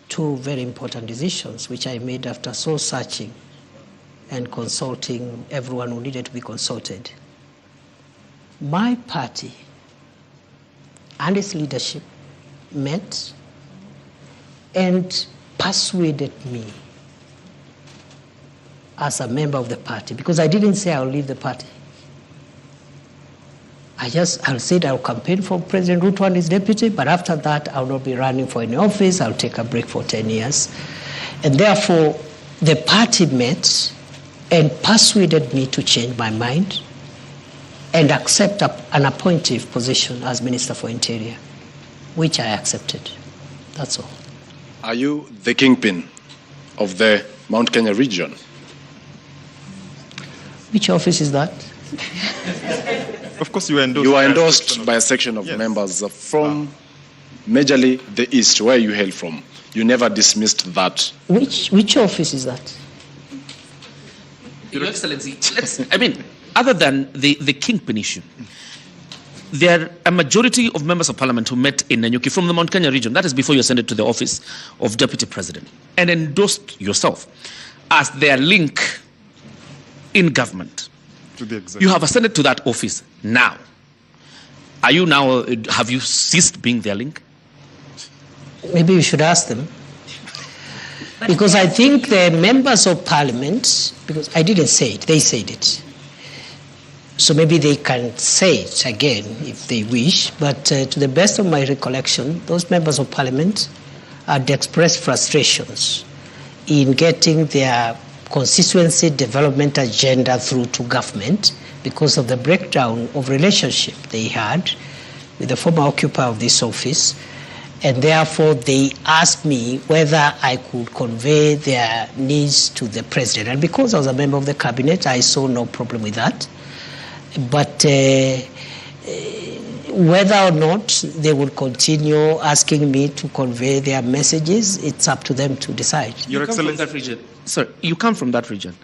two very important decisions, which I made after soul searching and consulting everyone who needed to be consulted, my party and its leadership met and persuaded me as a member of the party, because I didn't say I'll leave the party. I said I'll campaign for President Ruto and his deputy, but after that I'll not be running for any office. I'll take a break for 10 years. And therefore, the party met and persuaded me to change my mind and accept an appointive position as Minister for Interior, which I accepted. That's all. Are you the kingpin of the Mount Kenya region? Which office is that? Of course, you are endorsed. You are endorsed by a section of Yes. members from majorly the East, where you hail from. You never dismissed that. Which office is that? Your Excellency, other than the kingpin issue, there are a majority of members of parliament who met in Nanyuki from the Mount Kenya region, that is before you ascended to the office of deputy president, and endorsed yourself as their link in government. To the executive. You have ascended to that office now. Are you now, have you ceased being their link? Maybe you should ask them. Because I think the members of parliament, because I didn't say it, they said it. So maybe they can say it again if they wish, but to the best of my recollection, those members of parliament had expressed frustrations in getting their constituency development agenda through to government because of the breakdown of relationship they had with the former occupier of this office. And therefore, they asked me whether I could convey their needs to the president. And because I was a member of the cabinet, I saw no problem with that. But whether or not they will continue asking me to convey their messages, it's up to them to decide. Your Come from Excellency. that region. Sorry, you come from that region,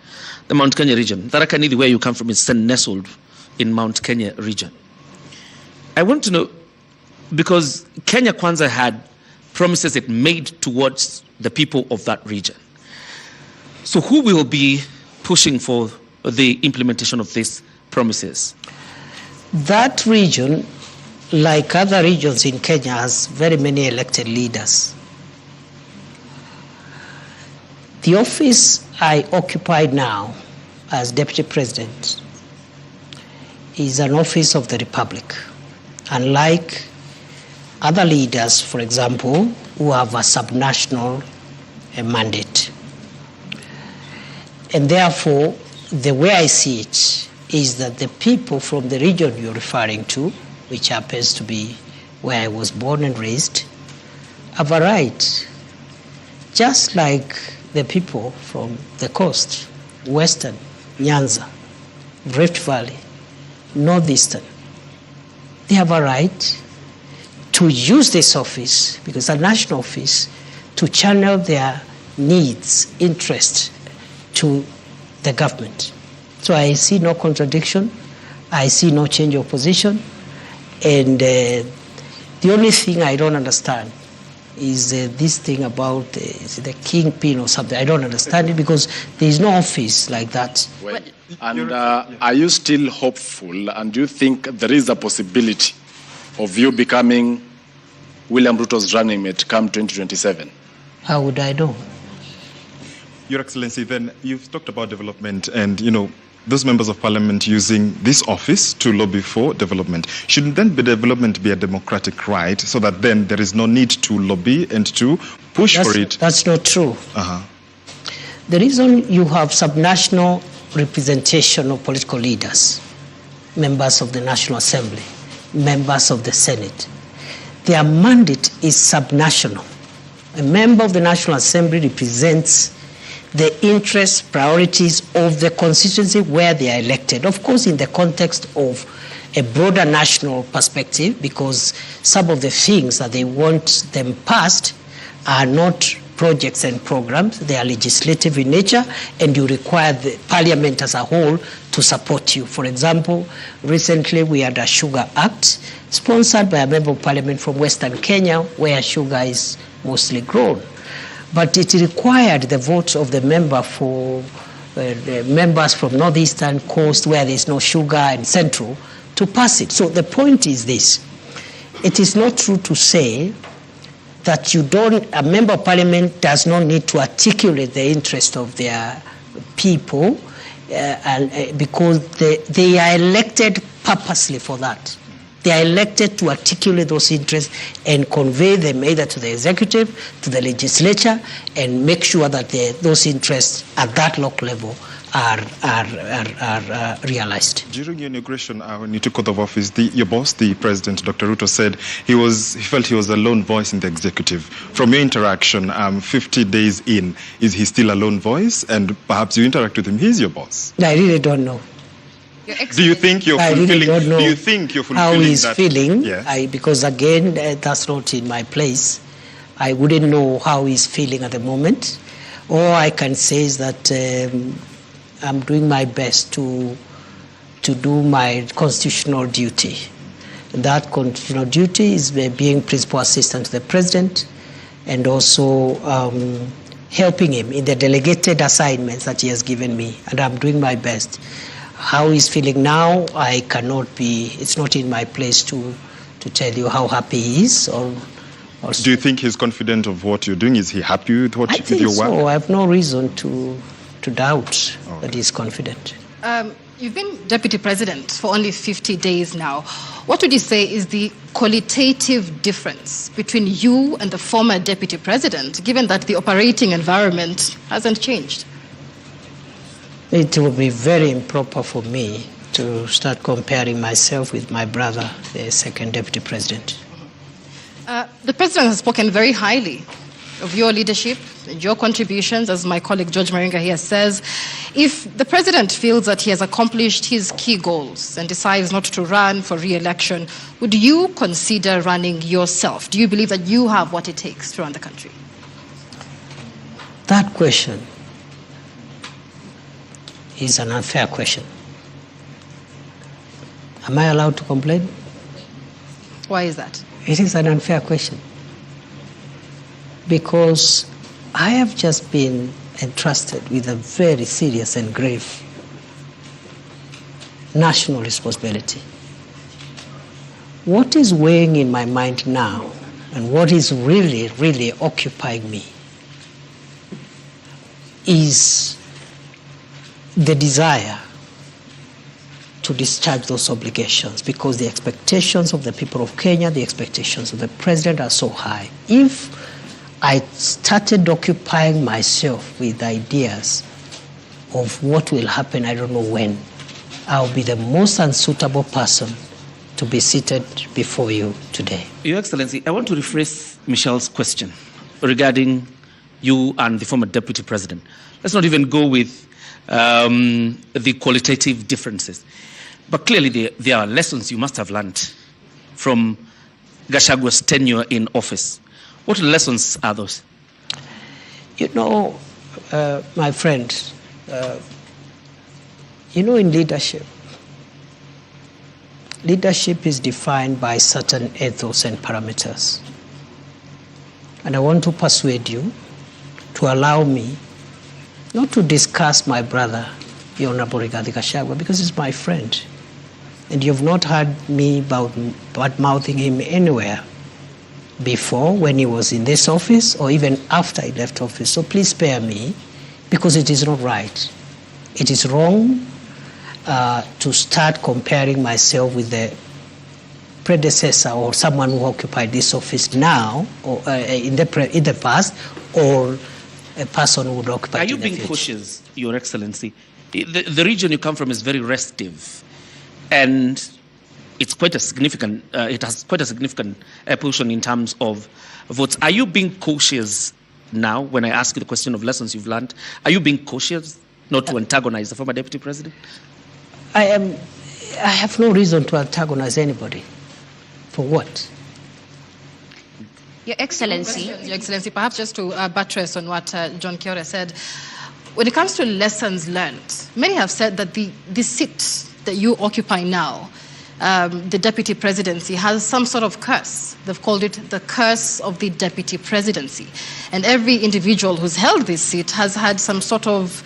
the Mount Kenya region. Tharaka Nithi, where you come from, is nestled in Mount Kenya region. I want to know, because Kenya Kwanza had promises it made towards the people of that region. So who will be pushing for the implementation of these promises? That region, like other regions in Kenya, has very many elected leaders. The office I occupy now as Deputy President is an office of the Republic. Unlike other leaders, for example, who have a subnational mandate. And therefore, the way I see it is that the people from the region you're referring to, which happens to be where I was born and raised, have a right, just like the people from the coast, Western, Nyanza, Rift Valley, Northeastern. They have a right to use this office, because it's a national office, to channel their needs, interests to the government. So I see no contradiction, I see no change of position, and the only thing I don't understand is this thing about the kingpin or something. I don't understand it because there is no office like that. Well, and are you still hopeful, and do you think there is a possibility of you becoming William Ruto's running mate come 2027? How would I know? Your Excellency, then you've talked about development and, those members of parliament using this office to lobby for development. Shouldn't then development be a democratic right so that then there is no need to lobby and to push for it? That's not true. Uh-huh. The reason you have subnational representation of political leaders, members of the National Assembly, members of the Senate, their mandate is subnational. A member of the National Assembly represents the interests, priorities of the constituency where they are elected. Of course, in the context of a broader national perspective, because some of the things that they want them passed are not projects and programs, they are legislative in nature, and you require the parliament as a whole to support you. For example, recently we had a Sugar Act sponsored by a member of parliament from Western Kenya, where sugar is mostly grown. But it required the votes of the member for the members from Northeastern Coast, where there is no sugar, and Central, to pass it. So the point is this: it is not true to say that a member of parliament does not need to articulate the interest of their people, because they are elected purposely for that. They are elected to articulate those interests and convey them either to the executive, to the legislature, and make sure that those interests at that local level are realized. During your inauguration, when you took oath of office, your boss, the president, Dr. Ruto, said he felt he was a lone voice in the executive. From your interaction, 50 days in, is he still a lone voice? And perhaps you interact with him, he's your boss. I really don't know. Do you think you're fulfilling? I really don't know do you think you're fulfilling how he's that? feeling? Yes. Because again, that's not in my place. I wouldn't know how he's feeling at the moment. All I can say is that I'm doing my best to do my constitutional duty. That constitutional duty is being principal assistant to the president, and also helping him in the delegated assignments that he has given me, and I'm doing my best. How he's feeling now, I cannot be, it's not in my place to tell you how happy he is. Or do you think he's confident of what you're doing? Is he happy with with your work? So. I have no reason to doubt that he's confident. You've been deputy president for only 50 days now. What would you say is the qualitative difference between you and the former deputy president, given that the operating environment hasn't changed? It would be very improper for me to start comparing myself with my brother, the second deputy president. The president has spoken very highly of your leadership and your contributions, as my colleague George Maringa here says. If the president feels that he has accomplished his key goals and decides not to run for re-election, would you consider running yourself? Do you believe that you have what it takes to run the country? That question is an unfair question. Am I allowed to complain? Why is that? It is an unfair question, because I have just been entrusted with a very serious and grave national responsibility. What is weighing in my mind now, and what is really, really occupying me, is the desire to discharge those obligations, because the expectations of the people of Kenya, the expectations of the president are so high. If I started occupying myself with ideas of what will happen, I don't know when, I'll be the most unsuitable person to be seated before you today. Your Excellency, I want to rephrase Michelle's question regarding you and the former deputy president. Let's not even go with the qualitative differences. But clearly there are lessons you must have learned from Gachagwa's tenure in office. What lessons are those? You know, my friend, in leadership is defined by certain ethos and parameters. And I want to persuade you to allow me not to discuss my brother, the Honorable Rigathi Gachagua, because he's my friend. And you've not heard me bad-mouthing him anywhere before, when he was in this office or even after he left office. So please spare me, because it is not right. It is wrong to start comparing myself with the predecessor or someone who occupied this office now, or in the past, or a person who would occupy it in the future. Are you being cautious, Your Excellency? The region you come from is very restive. And it's quite a significant. It has quite a significant portion in terms of votes. Are you being cautious now? When I ask you the question of lessons you've learned, are you being cautious not to antagonize the former deputy president? I have no reason to antagonize anybody. For what? Your Excellency. Your Excellency, perhaps just to buttress on what John Kithure said, when it comes to lessons learned, many have said that the seat that you occupy now, the deputy presidency, has some sort of curse. They've called it the curse of the deputy presidency. And every individual who's held this seat has had some sort of,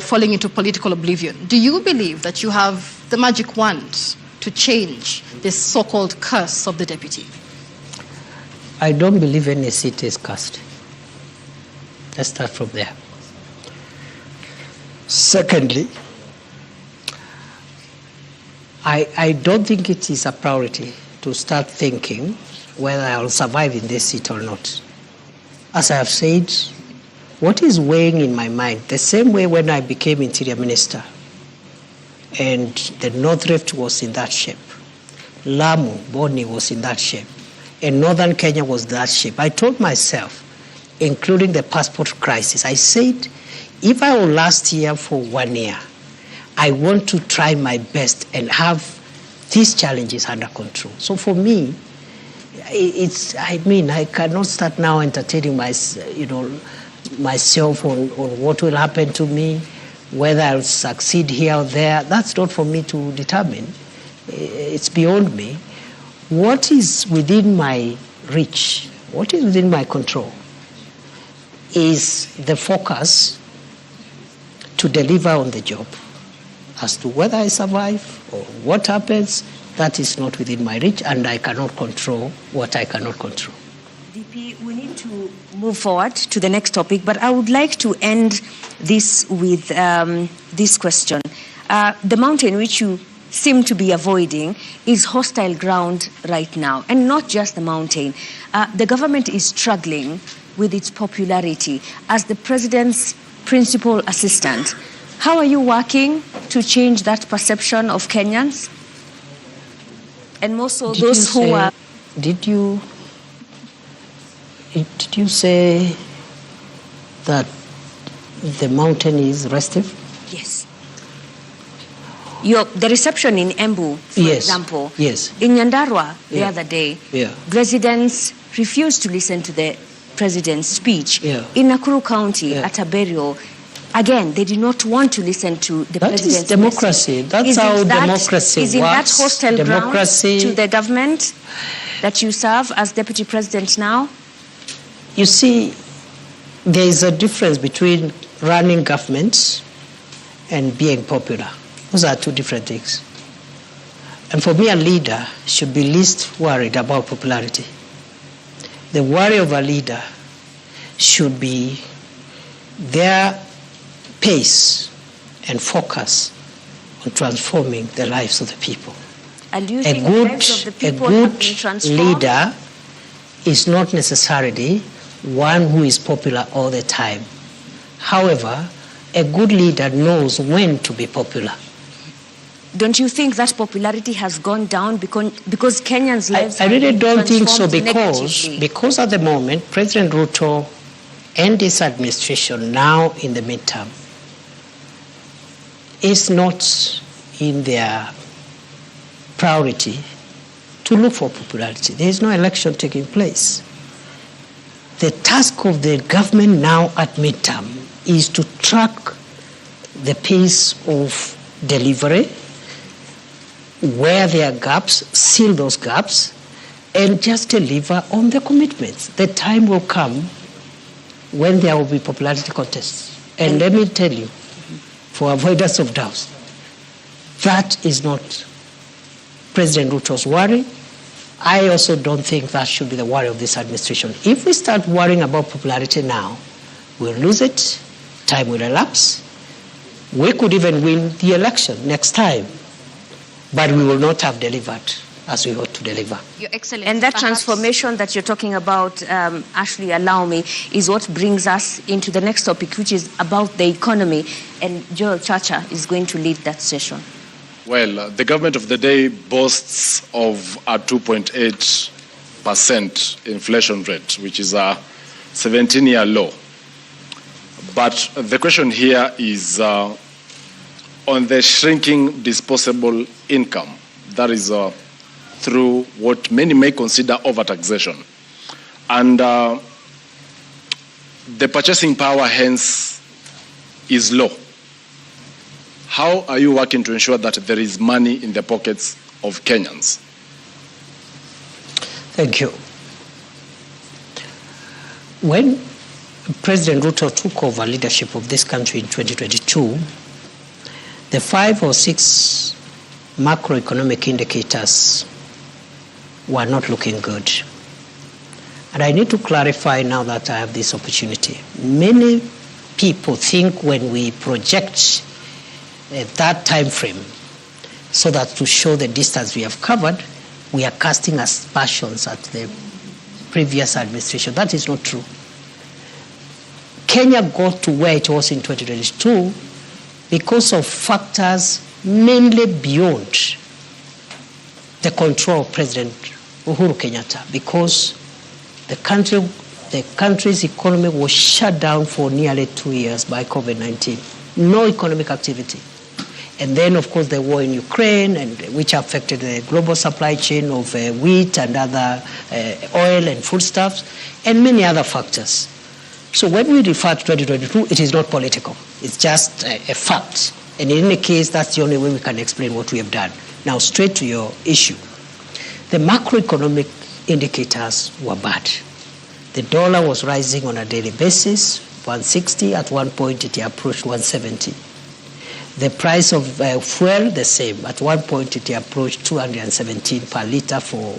falling into political oblivion. Do you believe that you have the magic wand to change this so-called curse of the deputy? I don't believe any seat is cursed. Let's start from there. Secondly, I don't think it is a priority to start thinking whether I will survive in this seat or not. As I have said, what is weighing in my mind, the same way when I became Interior Minister and the North Rift was in that shape, Lamu, Boni was in that shape, and Northern Kenya was that shape. I told myself, including the passport crisis, I said, if I will last here for 1 year, I want to try my best and have these challenges under control. So for me, I cannot start now entertaining myself on what will happen to me, whether I'll succeed here or there. That's not for me to determine. It's beyond me. What is within my reach, what is within my control, is the focus to deliver on the job. As to whether I survive or what happens, that is not within my reach, and I cannot control what I cannot control. DP, we need to move forward to the next topic, but I would like to end this with this question. The mountain which you seem to be avoiding is hostile ground right now, and not just the mountain. The government is struggling with its popularity as the president's principal assistant. How are you working to change that perception of Kenyans? And more so those who are... Did you say that the mountain is restive? Yes. The reception in Embu, for example. Yes. In Nyandarua the other day, residents refused to listen to the president's speech. Yeah. In Nakuru County, at a burial, again, they did not want to listen to the president's That is democracy. message. That's how democracy works. Is in that hostile democracy ground to the government that you serve as deputy president now? You see, there is a difference between running governments and being popular. Those are two different things. And for me, a leader should be least worried about popularity. The worry of a leader should be their pace and focus on transforming the lives of the people. And do you think the lives of the people have been transformed? Leader is not necessarily one who is popular all the time. However, a good leader knows when to be popular. Don't you think that popularity has gone down because Kenyans' lives I really don't think so, negatively? because at the moment, President Ruto and his administration now in the midterm is not in their priority to look for popularity. There is no election taking place. The task of the government now at midterm is to track the pace of delivery, where there are gaps, seal those gaps, and just deliver on the commitments. The time will come when there will be popularity contests. And let me tell you, for avoidance of doubts, that is not President Ruto's worry. I also don't think that should be the worry of this administration. If we start worrying about popularity now, we'll lose it, time will elapse. We could even win the election next time, but we will not have delivered as we ought to deliver. Your Excellency, and that transformation that you're talking about, Ashley, allow me, is what brings us into the next topic, which is about the economy. And Joel Chacha is going to lead that session. Well, the government of the day boasts of a 2.8% inflation rate, which is a 17-year low. But the question here is on the shrinking disposable income. That is through what many may consider overtaxation. And the purchasing power, hence, is low. How are you working to ensure that there is money in the pockets of Kenyans? Thank you. When President Ruto took over leadership of this country in 2022, the 5 or 6 macroeconomic indicators were not looking good. And I need to clarify now that I have this opportunity. Many people think when we project that time frame so that to show the distance we have covered, we are casting aspersions at the previous administration. That is not true. Kenya got to where it was in 2022 because of factors mainly beyond the control of President Uhuru Kenyatta, because the country's economy was shut down for nearly 2 years by COVID-19. No economic activity. And then, of course, the war in Ukraine, which affected the global supply chain of wheat and other oil and foodstuffs, and many other factors. So when we refer to 2022, it is not political. It's just a fact. And in any case, that's the only way we can explain what we have done. Now, straight to your issue. The macroeconomic indicators were bad. The dollar was rising on a daily basis, 160. At one point, it approached 170. The price of fuel, the same. At one point, it approached 217 per liter for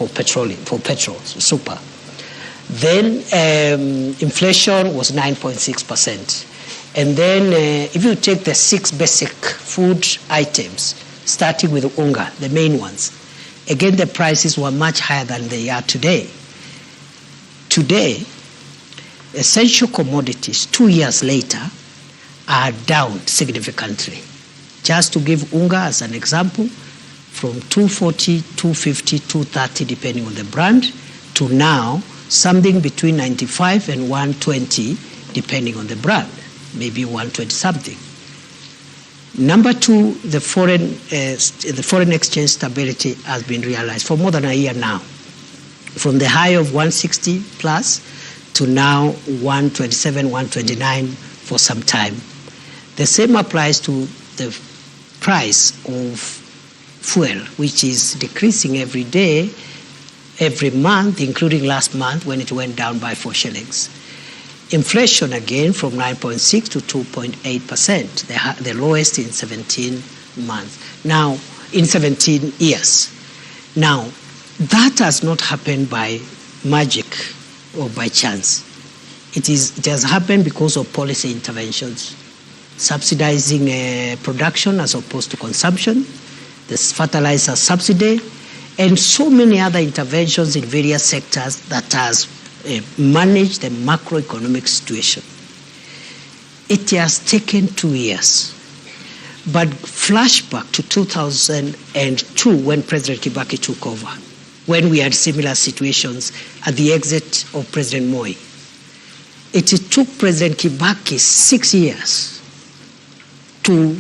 petrol, super. Then inflation was 9.6%. And then if you take the 6 basic food items, starting with unga, the main ones, again, the prices were much higher than they are today. Today, essential commodities, 2 years later, are down significantly. Just to give unga as an example, from 240, 250, 230, depending on the brand, to now something between 95 and 120, depending on the brand, maybe 120 something. Number 2, the foreign exchange stability has been realized for more than a year now, from the high of 160 plus to now 127, 129 for some time. The same applies to the price of fuel, which is decreasing every day, every month, including last month when it went down by 4 shillings. Inflation again from 9.6 to 2.8%, the lowest in 17 months. Now, in 17 years. Now, that has not happened by magic or by chance. It has happened because of policy interventions, subsidizing production as opposed to consumption, the fertilizer subsidy, and so many other interventions in various sectors that has managed the macroeconomic situation. It has taken 2 years. But flashback to 2002 when President Kibaki took over, when we had similar situations at the exit of President Moi. It took President Kibaki 6 years to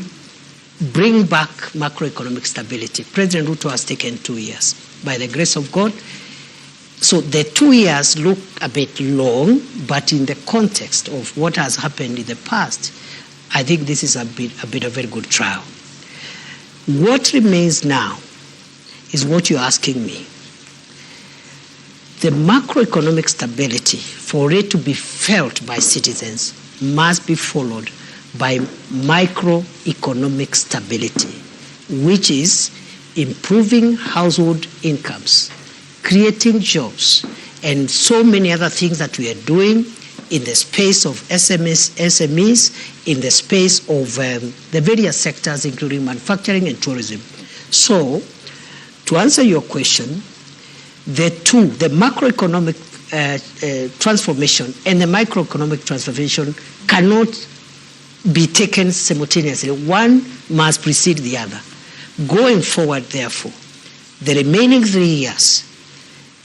bring back macroeconomic stability. President Ruto has taken 2 years, by the grace of God. So the 2 years look a bit long, but in the context of what has happened in the past, I think this is a bit of a good trial. What remains now is what you're asking me. The macroeconomic stability, for it to be felt by citizens, must be followed by microeconomic stability, which is improving household incomes, creating jobs, and so many other things that we are doing in the space of SMEs, in the space of the various sectors, including manufacturing and tourism. So, to answer your question, the macroeconomic transformation and the microeconomic transformation cannot be taken simultaneously. One must precede the other. Going forward, therefore, the remaining 3 years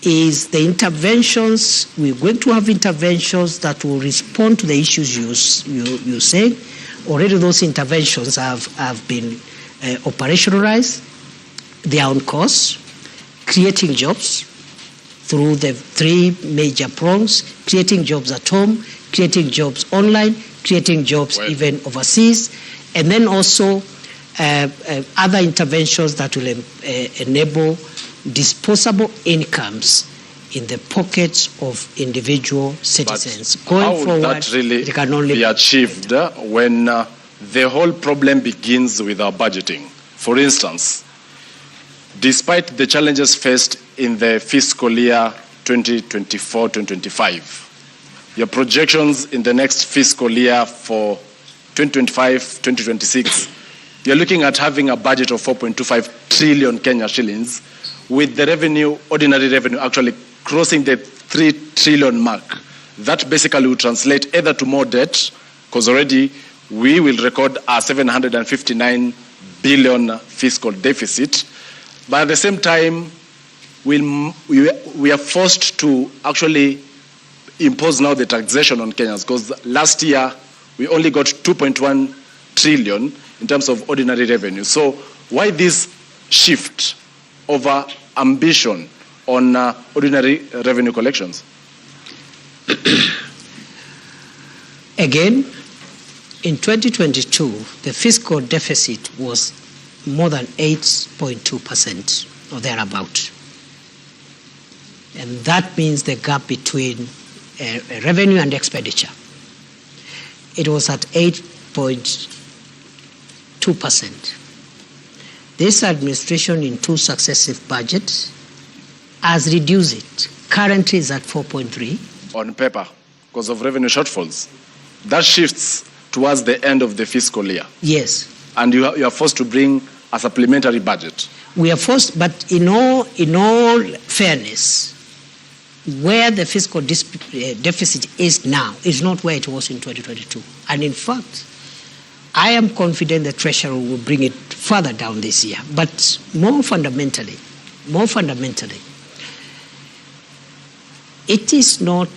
is the interventions. We're going to have interventions that will respond to the issues you said. Already those interventions have been operationalized. They are on course, creating jobs through the 3 major prongs: creating jobs at home, creating jobs online, creating jobs even overseas, and then also other interventions that will enable disposable incomes in the pockets of individual citizens. But Going how would forward, that really it can only be achieved when the whole problem begins with our budgeting? For instance, despite the challenges faced in the fiscal year 2024-2025, your projections in the next fiscal year for 2025-2026, you're looking at having a budget of 4.25 trillion Kenya shillings, with the revenue, ordinary revenue, actually crossing the 3 trillion mark. That basically will translate either to more debt, because already we will record a 759 billion fiscal deficit, but at the same time, we are forced to actually impose now the taxation on Kenyans, because last year we only got 2.1 trillion in terms of ordinary revenue. So why this shift over ambition on ordinary revenue collections? Again, in 2022, the fiscal deficit was more than 8.2% or thereabout. And that means the gap between revenue and expenditure. It was at 8.2%. This administration, in 2 successive budgets, has reduced it. Currently is at 4.3. On paper, because of revenue shortfalls. That shifts towards the end of the fiscal year. Yes. And you are forced to bring a supplementary budget. We are forced, but in all fairness, where the fiscal deficit is now is not where it was in 2022. And in fact, I am confident the Treasury will bring it further down this year. But more fundamentally, it is not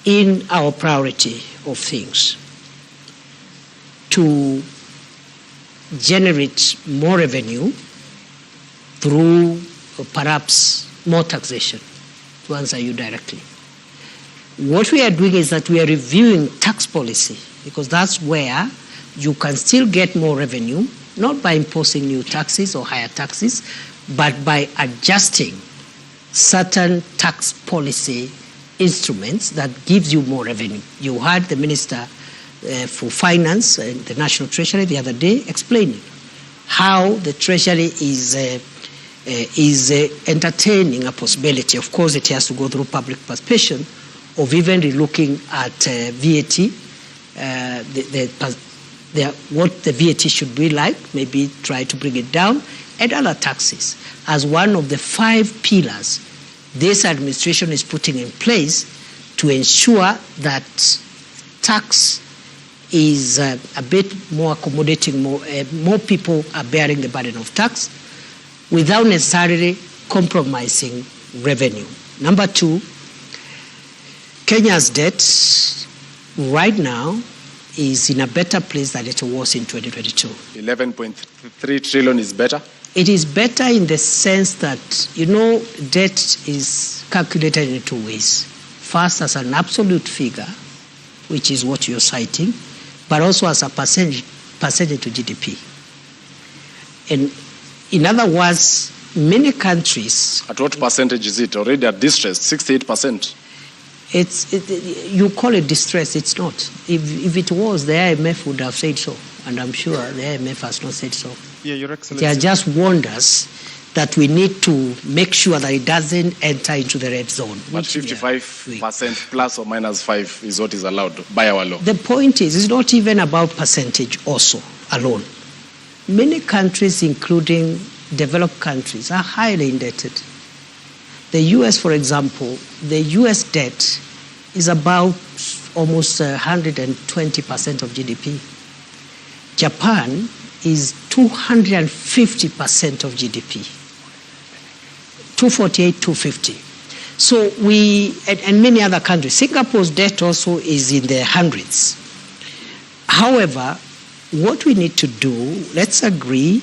in our priority of things to generate more revenue through perhaps more taxation, to answer you directly. What we are doing is that we are reviewing tax policy, because that's where you can still get more revenue, not by imposing new taxes or higher taxes, but by adjusting certain tax policy instruments that gives you more revenue. You heard the Minister for Finance and the National Treasury the other day explaining how the Treasury is entertaining a possibility. Of course, it has to go through public participation of even relooking at VAT, what the VAT should be like, maybe try to bring it down, and other taxes as one of the 5 pillars this administration is putting in place to ensure that tax is a bit more accommodating, more people are bearing the burden of tax without necessarily compromising revenue. Number 2, Kenya's debt right now is in a better place than it was in 2022. 11.3 trillion is better? It is better in the sense that, debt is calculated in 2 ways. First, as an absolute figure, which is what you're citing, but also as a percentage to GDP. And in other words, many countries... At what percentage is it? Already at distress, 68%. You call it distress, it's not. If it was, the IMF would have said so, and I'm sure the IMF has not said so. Yeah, Your Excellency. They are just warned us that we need to make sure that it doesn't enter into the red zone. But 55% plus or minus 5 is what is allowed by our law. The point is, it's not even about percentage also alone. Many countries, including developed countries, are highly indebted. The US, for example, the US debt is about almost 120% of GDP. Japan is 250% of GDP. 248, 250. So and many other countries. Singapore's debt also is in the hundreds. However, what we need to do, let's agree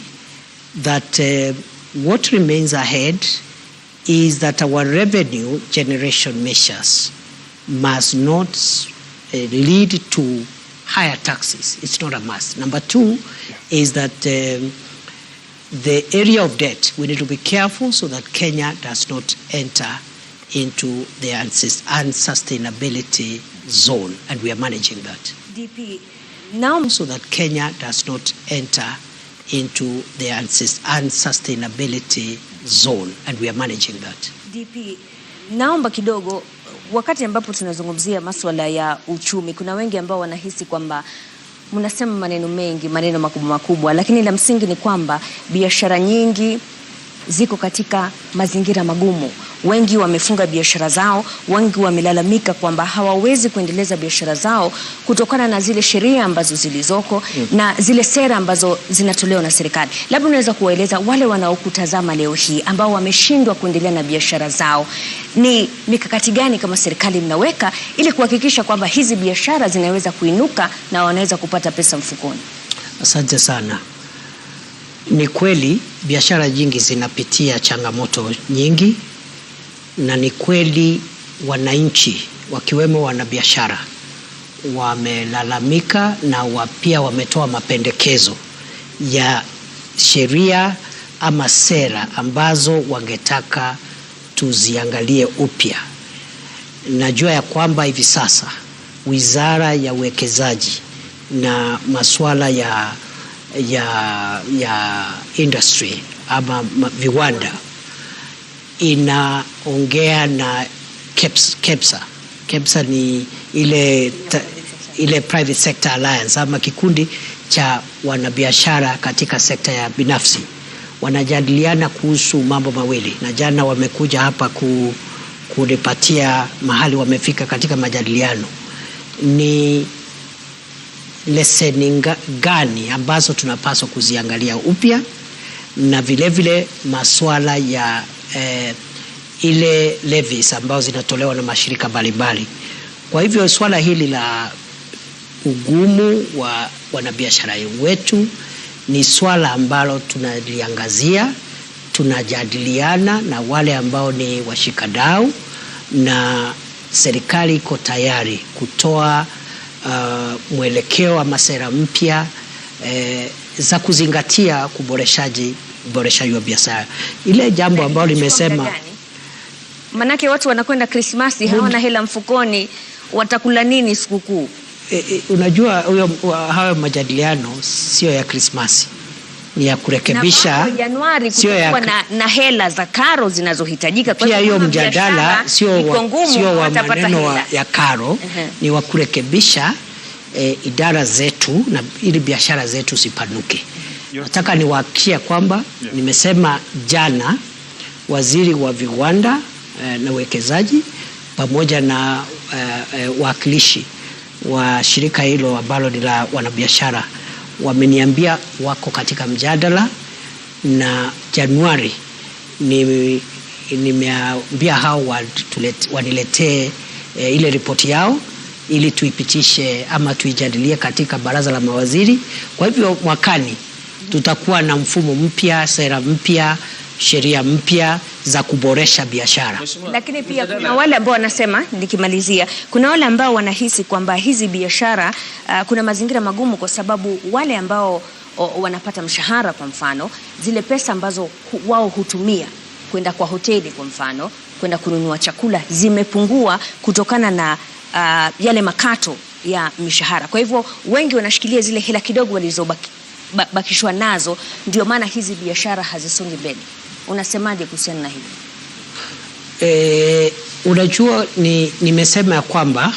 that what remains ahead is that our revenue generation measures must not lead to higher taxes. It's not a must. Number two is that the area of debt, we need to be careful so that Kenya does not enter into the unsustainability zone, and we are managing that. DP, now so that Kenya does not enter into the unsustainability zone, and we are managing that. DP, naomba kidogo, wakati ambapo tunazungumzia masuala ya uchumi, kuna wengi ambao wanahisi kwamba mnasema maneno mengi, maneno makubwa makubwa, lakini la msingi ni kwamba biashara nyingi ziko katika mazingira magumu. Wengi wamefunga biashara zao, wengi wamelalamika kwamba hawawezi kuendeleza biashara zao kutokana na zile sheria ambazo zilizoko na zile sera ambazo zinatolewa na serikali. Labda unaweza kuwaeleza wale wanaokutazama leo hii ambao wameshindwa kuendelea na biashara zao, ni mikakati gani kama serikali mnaweka ili kuhakikisha kwamba hizi biashara zinaweza kuinuka na wanaweza kupata pesa mfukoni? Asante sana. Ni kweli biashara nyingi zinapitia changamoto nyingi, na ni kweli wananchi wakiwemo wanabiashara wamelalamika na pia wametoa mapendekezo ya sheria ama sera ambazo wangetaka tuziangalie upya. Najua ya kwamba hivi sasa Wizara ya Uwekezaji na masuala ya industry ama viwanda inaongea na KEPSA. KEPSA ni ile private sector alliance ama kikundi cha wanabiashara katika sekta ya binafsi. Wanajadiliana kuhusu mambo mawili, na jana wamekuja hapa kunipatia mahali wamefika katika majadiliano. Ni leseni gani ambazo tunapaswa kuziangalia upya, na vile vile masuala ya ile levies ambazo zinatolewa na mashirika mbalimbali. Kwa hivyo swala hili la ugumu wa wanabiashara wetu ni swala ambalo tunaliangazia, tunajadiliana na wale ambao ni washikadau, na serikali iko tayari kutoa mwelekeo ama sera mpya za kuzingatia uboreshaji wa biashara. Ile jambo ambalo nimesema, manake watu wanakwenda Krismasi hawana hela mfukoni, watakula nini sikukuu? Unajua hayo majadiliano sio ya Krismasi, ni ya kurekebisha. Januari kutakuwa na hela za karo zinazohitajika. Kwa hiyo mjadala sio wa maneno ya karo, ni wa kurekebisha idara zetu na ili biashara zetu sipanuke. Nataka niwahakikishie kwamba nimesema jana waziri wa viwanda na uwekezaji pamoja na wakilishi wa shirika hilo ambalo ni la wanabiashara wameniambia wako katika mjadala, na Januari nimeambia hao waniletee ile ripoti yao ili tuipitishe ama tuijadilie katika baraza la mawaziri. Kwa hivyo mwakani tutakuwa na mfumo mpya, sera mpya, sheria mpya za kuboresha biashara. Lakini pia kuna wale ambao wanasema, nikimalizia, kuna wale ambao wanahisi kwamba hizi biashara kuna mazingira magumu kwa sababu wale ambao wanapata mshahara, kwa mfano, zile pesa ambazo wao hutumia kwenda kwa hoteli, kwa mfano, kwenda kununua chakula, zimepungua kutokana na yale makato ya mishahara. Kwa hivyo wengi wanashikilia zile hela kidogo walizobakishwa nazo, ndio maana hizi biashara hazisongi mbele. Unasemaje kuhusiana na hilo? Unajua nimesema kwamba